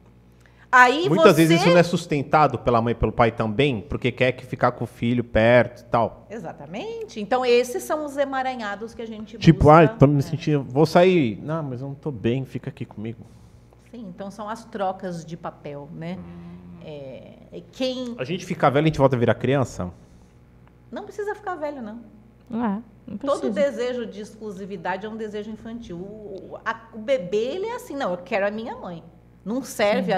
Aí Muitas vezes isso não é sustentado pela mãe e pelo pai também, porque quer que ficar com o filho perto e tal. Exatamente. Então, esses são os emaranhados que a gente Tipo, busca. tô me sentindo... Vou sair. Não, mas eu não tô bem, fica aqui comigo. Sim, então são as trocas de papel, né? Quem... A gente fica velho, a gente volta a virar criança? Não precisa ficar velho, não. Não Todo precisa. desejo de exclusividade é um desejo infantil. O bebê, ele é assim, não, eu quero a minha mãe. Não serve,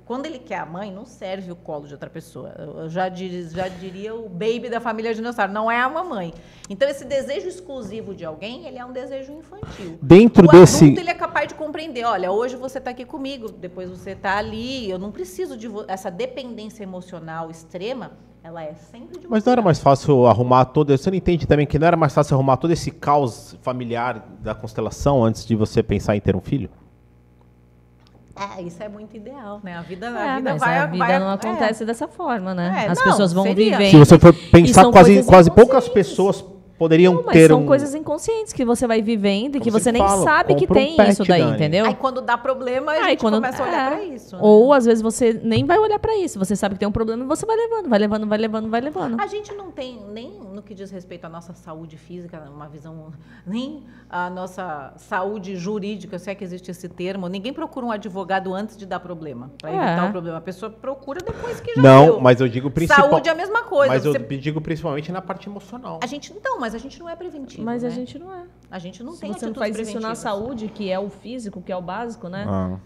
quando ele quer a mãe, não serve o colo de outra pessoa. Eu já diria o baby da família dinossauro, não é a mamãe. Então, esse desejo exclusivo de alguém, ele é um desejo infantil. Dentro o desse... adulto, ele é capaz de compreender, olha, hoje você está aqui comigo, depois você está ali, eu não preciso de... Essa dependência emocional extrema, ela é sempre de Mas não era mais fácil arrumar todo... Você não entende também que não era mais fácil arrumar todo esse caos familiar da constelação antes de você pensar em ter um filho? Isso é muito ideal, né? A vida Mas vai... a vida não acontece dessa forma, né? As não, pessoas vão seria. vivendo. Se você for e pensar, são quase coisas poucas inconscientes. pessoas poderiam Não, mas ter são coisas inconscientes que você vai vivendo e que Como você você nem fala, sabe que compra um tem pet, isso daí, Dani. entendeu? Aí quando dá problema, a gente começa a olhar para isso. Né? Ou às vezes você nem vai olhar pra isso. Você sabe que tem um problema e você vai levando. A gente não tem, nem no que diz respeito à nossa saúde física, uma visão, nem a nossa saúde jurídica, se é que existe esse termo. Ninguém procura um advogado antes de dar problema, para evitar o problema. A pessoa procura depois que já deu. Mas eu digo principalmente... Saúde é a mesma coisa. Mas eu digo principalmente na parte emocional. Mas a gente não é preventivo. Mas né? a gente não é. A gente não Se tem você não atitudes faz isso na preventivas. saúde, que é o físico, que é o básico, né?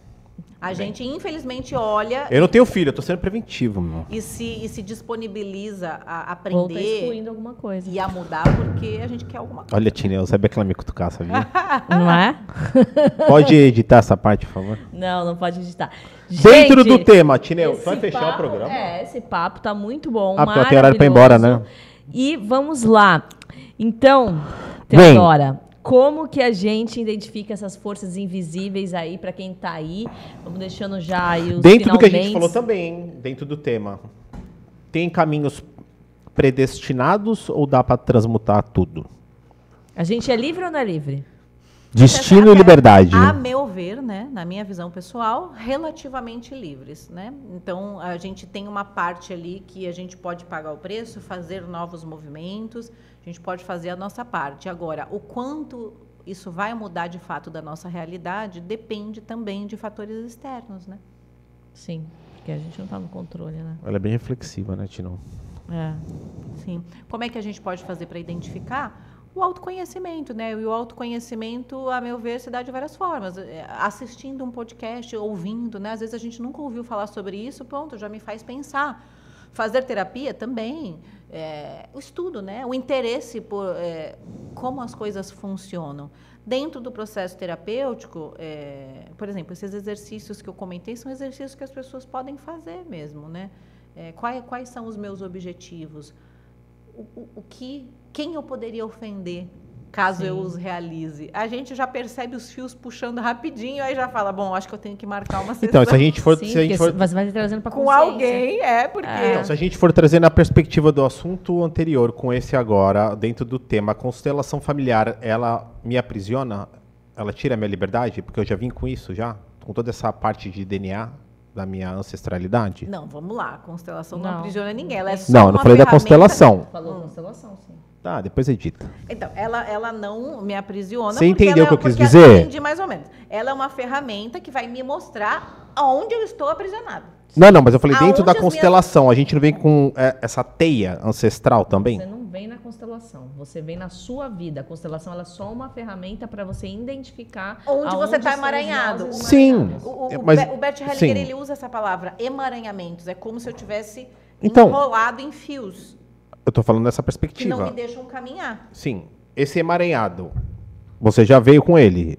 A gente, infelizmente, olha Eu não tenho filho, eu tô sendo preventivo, meu. e se disponibiliza a Ou tá aprender excluindo alguma coisa. e a mudar porque a gente quer alguma coisa. Olha, Tina, eu sabia que ela me cutucar, sabia? Não é? Pode editar essa parte, por favor? Não pode editar. Dentro Gente, do tema, Tineu, esse vai fechar papo- o programa? Esse papo tá muito bom, Porque tem horário pra ir embora, né? E vamos lá. Então, Vem. Teodora, como que a gente identifica essas forças invisíveis aí pra quem tá aí? Vamos deixando já aí os Dentro do que a gente finalmentes. falou também, dentro do tema, tem caminhos predestinados ou dá pra transmutar tudo? A gente é livre ou não é livre? Destino e liberdade. A meu ver, né, na minha visão pessoal, relativamente livres, né? Então, a gente tem uma parte ali que a gente pode pagar o preço, fazer novos movimentos, a gente pode fazer a nossa parte. Agora, o quanto isso vai mudar de fato da nossa realidade depende também de fatores externos, né? Sim, porque a gente não tá no controle, né? Ela é bem reflexiva, né, Tino? É. Sim. Como é que a gente pode fazer para identificar? O autoconhecimento, né? E o autoconhecimento, a meu ver, se dá de várias formas. Assistindo um podcast, ouvindo, né? Às vezes a gente nunca ouviu falar sobre isso, pronto, já me faz pensar. Fazer terapia também. O estudo, né? O interesse por como as coisas funcionam. Dentro do processo terapêutico, por exemplo, esses exercícios que eu comentei são exercícios que as pessoas podem fazer mesmo, né? Quais são os meus objetivos? Quem eu poderia ofender caso eu os realize? A gente já percebe os fios puxando rapidinho, aí já fala, bom, acho que eu tenho que marcar uma sessão. Então, se a gente for... Sim, se a gente for você vai trazendo pra com consciência. alguém, porque... Então, se a gente for trazendo a perspectiva do assunto anterior com esse agora, dentro do tema, a constelação familiar, ela me aprisiona? Ela tira a minha liberdade? Porque eu já vim com isso já? Com toda essa parte de DNA da minha ancestralidade? Não, vamos lá, a constelação não Não. aprisiona ninguém, ela é só Não, eu não uma falei da ferramenta- constelação. Falou constelação, sim. Tá, depois edita. Então, ela não me aprisiona. Você porque entendeu ela o que eu quis porque dizer? Eu entendi mais ou menos. Ela é uma ferramenta que vai me mostrar aonde eu estou aprisionado. Não, mas eu falei dentro Aonde da as constelação. A gente não vem com essa teia ancestral também? Você não vem na constelação, você vem na sua vida. A constelação ela é só uma ferramenta para você identificar Onde você está estão os emaranhado. nós Sim. emaranhados. O Bert Hellinger, sim. ele usa essa palavra, emaranhamentos. É como se eu tivesse Então, enrolado em fios eu tô falando dessa que perspectiva. não me deixam caminhar. Sim. Esse emaranhado, você já veio com ele?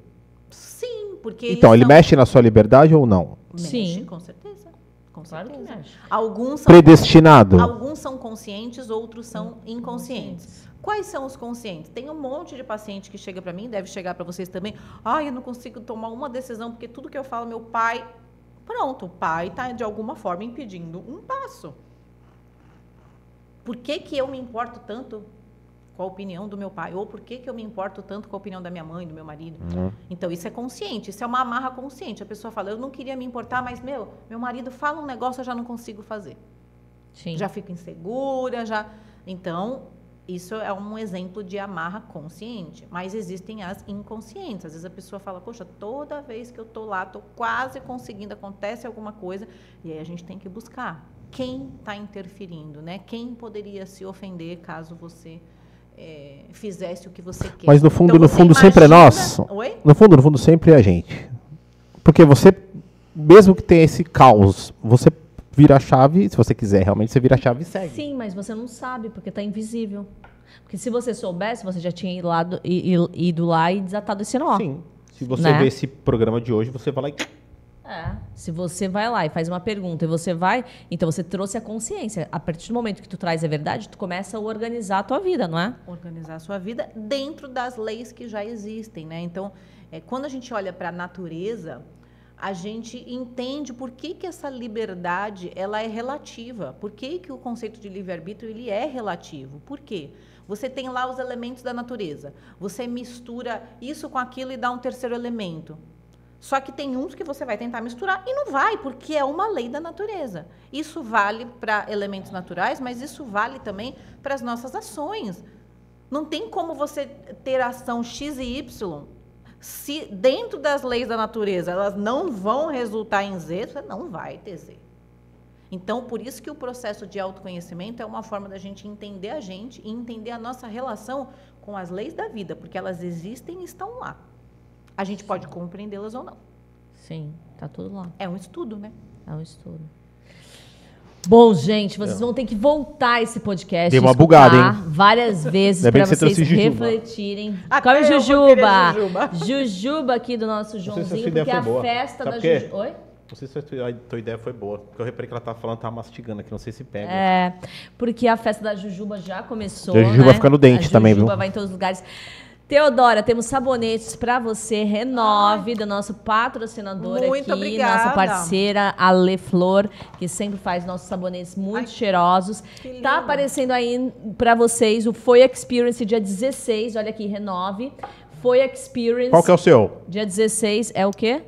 Sim, porque Então, ele são- mexe na sua liberdade ou não? Mexe, Sim. com certeza. Com Claro que certeza. mexe. Alguns são Predestinado? Alguns são conscientes, outros são inconscientes. Quais são os conscientes? Tem um monte de paciente que chega para mim, deve chegar para vocês também. Ai, eu não consigo tomar uma decisão porque tudo que eu falo, meu pai... Pronto, o pai está, de alguma forma, impedindo um passo. Por que eu me importo tanto com a opinião do meu pai, ou por que eu me importo tanto com a opinião da minha mãe, do meu marido. Então, isso é consciente, isso é uma amarra consciente. A pessoa fala, eu não queria me importar, mas, meu marido fala um negócio, eu já não consigo fazer. Sim. Já fico insegura, já... Então, isso é um exemplo de amarra consciente. Mas existem as inconscientes. Às vezes a pessoa fala, poxa, toda vez que eu tô lá, tô quase conseguindo, acontece alguma coisa. E aí a gente tem que buscar quem está interferindo, né? Quem poderia se ofender caso você fizesse o que você quer. Mas no fundo, então, no fundo sempre é nós. Oi? No fundo sempre é a gente. Porque você, mesmo que tenha esse caos, você vira a chave, se você quiser realmente, você vira a chave e segue. Sim, mas você não sabe, porque está invisível. Porque se você soubesse, você já tinha ido lá e desatado esse nó. Sim. Se você vê esse programa de hoje, você vai lá e... Se você vai lá e faz uma pergunta e você vai... Então, você trouxe a consciência. A partir do momento que tu traz a verdade, tu começa a organizar a tua vida, não é? Organizar a sua vida dentro das leis que já existem, né? Então, quando a gente olha para a natureza, a gente entende por que essa liberdade ela é relativa. Por que o conceito de livre-arbítrio ele é relativo? Por quê? Você tem lá os elementos da natureza. Você mistura isso com aquilo e dá um terceiro elemento. Só que tem uns que você vai tentar misturar e não vai, porque é uma lei da natureza. Isso vale para elementos naturais, mas isso vale também para as nossas ações. Não tem como você ter ação X e Y se dentro das leis da natureza elas não vão resultar em Z, você não vai ter Z. Então, por isso que o processo de autoconhecimento é uma forma da gente entender a gente e entender a nossa relação com as leis da vida, porque elas existem e estão lá. A gente pode compreendê-las ou não. Sim, tá tudo lá. É um estudo, né? É um estudo. Bom, gente, vocês vão ter que voltar esse podcast. Deu uma bugada, hein? Várias vezes para vocês refletirem. Come Jujuba. Jujuba aqui do nosso Joãozinho, porque a festa da Jujuba... Oi? Não sei se a tua ideia foi boa, porque eu reparei que ela tava falando, tava mastigando aqui, não sei se pega. Porque a festa da Jujuba já começou, a Jujuba fica no dente também, viu? A Jujuba vai em todos os lugares. Teodora, temos sabonetes para você, Renove, do nosso patrocinador muito aqui, obrigada. Nossa parceira, a Le Flor, que sempre faz nossos sabonetes muito cheirosos. Tá aparecendo aí para vocês o Foi Experience dia 16, olha aqui, Renove. Foi Experience. Qual que é o seu? Dia 16 é o quê?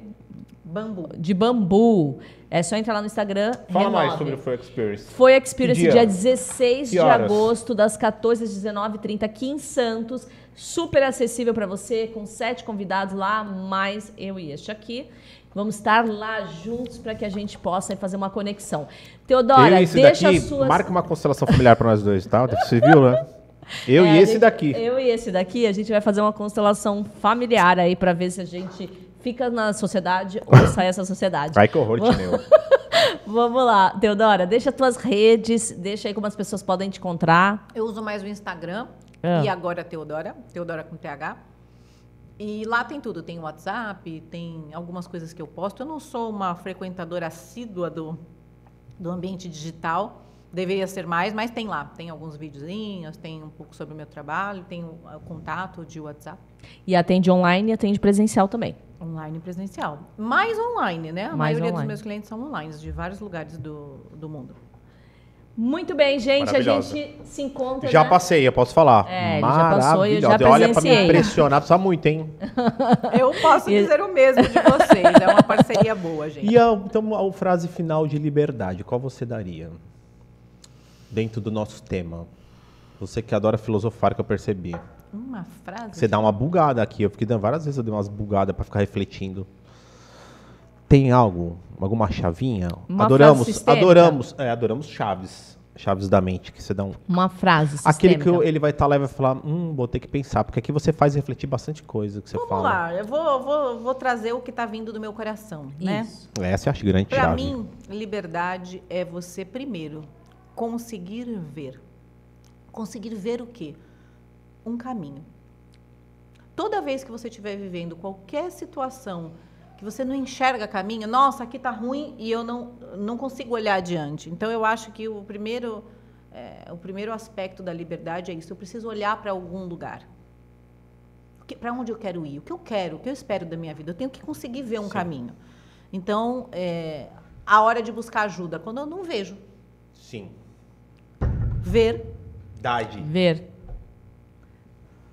Bambu. De bambu. É só entrar lá no Instagram. Fala mais sobre o Foi Experience. Foi Experience dia 16 de agosto, das 14 às 19h30, aqui em Santos. Super acessível para você, com 7 convidados lá, mais eu e este aqui. Vamos estar lá juntos para que a gente possa fazer uma conexão. Teodora, deixa as suas... Marca uma constelação familiar para nós dois, tá? Você viu, né? Eu e esse daqui. Eu e esse daqui, a gente vai fazer uma constelação familiar aí para ver se a gente fica na sociedade ou sai essa sociedade. Ai, que horror, Tineu. Vamos lá, Teodora, deixa as tuas redes, deixa aí como as pessoas podem te encontrar. Eu uso mais o Instagram e agora Teodora com TH. E lá tem tudo, tem WhatsApp, tem algumas coisas que eu posto. Eu não sou uma frequentadora assídua do ambiente digital, deveria ser mais, mas tem lá. Tem alguns videozinhos, tem um pouco sobre o meu trabalho, tem o contato de WhatsApp. E atende online e atende presencial também. Online e presencial. Mais online, né? A maioria dos meus clientes são online, de vários lugares do mundo. Muito bem, gente. A gente se encontra... Já passei, eu posso falar. Ele já passou e eu já presenciei. Olha, pra me impressionar, precisa muito, hein? Eu posso dizer o mesmo de vocês. É uma parceria boa, gente. E então, a frase final de liberdade, qual você daria? Dentro do nosso tema. Você que adora filosofar, que eu percebi. Uma frase? Você dá uma bugada aqui. Eu fiquei dando várias vezes, eu dei umas bugadas para ficar refletindo. Tem alguma chavinha? Adoramos chaves da mente, que você dá uma frase sistêmica. Aquele que ele vai estar lá e vai falar, vou ter que pensar, porque aqui você faz refletir bastante coisa que você fala. Vamos lá, eu vou trazer o que está vindo do meu coração, né? Essa eu acho grande chave. Para mim, liberdade é você, primeiro, conseguir ver. Conseguir ver o quê? Um caminho. Toda vez que você estiver vivendo qualquer situação que você não enxerga caminho, nossa, aqui está ruim e eu não consigo olhar adiante. Então, eu acho que o primeiro aspecto da liberdade é isso. Eu preciso olhar para algum lugar. Para onde eu quero ir? O que eu quero? O que eu espero da minha vida? Eu tenho que conseguir ver um caminho. Então, a hora de buscar ajuda, quando eu não vejo. Sim. Ver. Ver.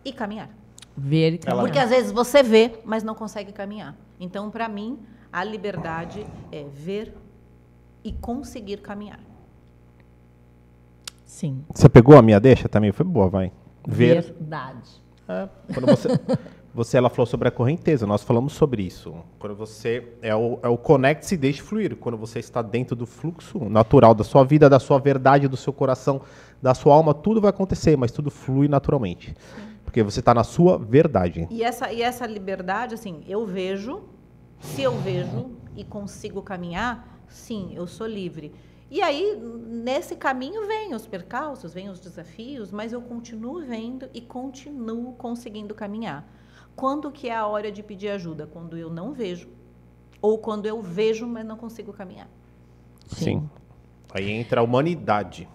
e caminhar. Ver e caminhar. Porque às vezes você vê, mas não consegue caminhar. Então, para mim, a liberdade é ver e conseguir caminhar. Sim. Você pegou a minha deixa também? Foi boa, vai. Ver. Verdade. Quando ela falou sobre a correnteza, nós falamos sobre isso. Quando você é o conecte-se e deixe fluir. Quando você está dentro do fluxo natural da sua vida, da sua verdade, do seu coração, da sua alma, tudo vai acontecer, mas tudo flui naturalmente. Porque você está na sua verdade. E essa liberdade, assim, eu vejo, se eu vejo e consigo caminhar, sim, eu sou livre. E aí, nesse caminho, vêm os percalços, vêm os desafios, mas eu continuo vendo e continuo conseguindo caminhar. Quando que é a hora de pedir ajuda? Quando eu não vejo. Ou quando eu vejo, mas não consigo caminhar. Sim. Aí entra a humanidade.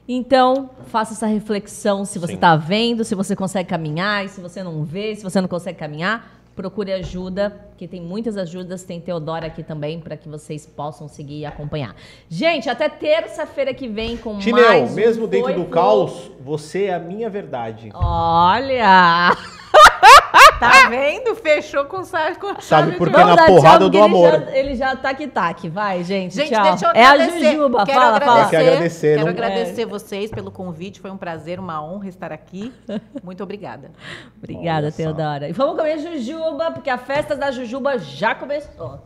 Então, faça essa reflexão se você Sim. está vendo, se você consegue caminhar, e se você não vê, se você não consegue caminhar, procure ajuda, que tem muitas ajudas, tem Teodora aqui também, para que vocês possam seguir e acompanhar. Gente, até terça-feira que vem com Tineu, mais mesmo dentro do Foi caos, você é a minha verdade. Olha! Tá vendo? Fechou com chave Sabe de por ouro. que na dar porrada tchau, do porque amor. Ele já tac-tac. Vai, gente, Gente, tchau. deixa eu É a agradecer. Jujuba. Quero Fala. agradecer, Não- agradecer vocês pelo convite. Foi um prazer, uma honra estar aqui. Muito obrigada. Obrigada, Olha só. Teodora. E vamos comer Jujuba, porque a festa da Jujuba já começou.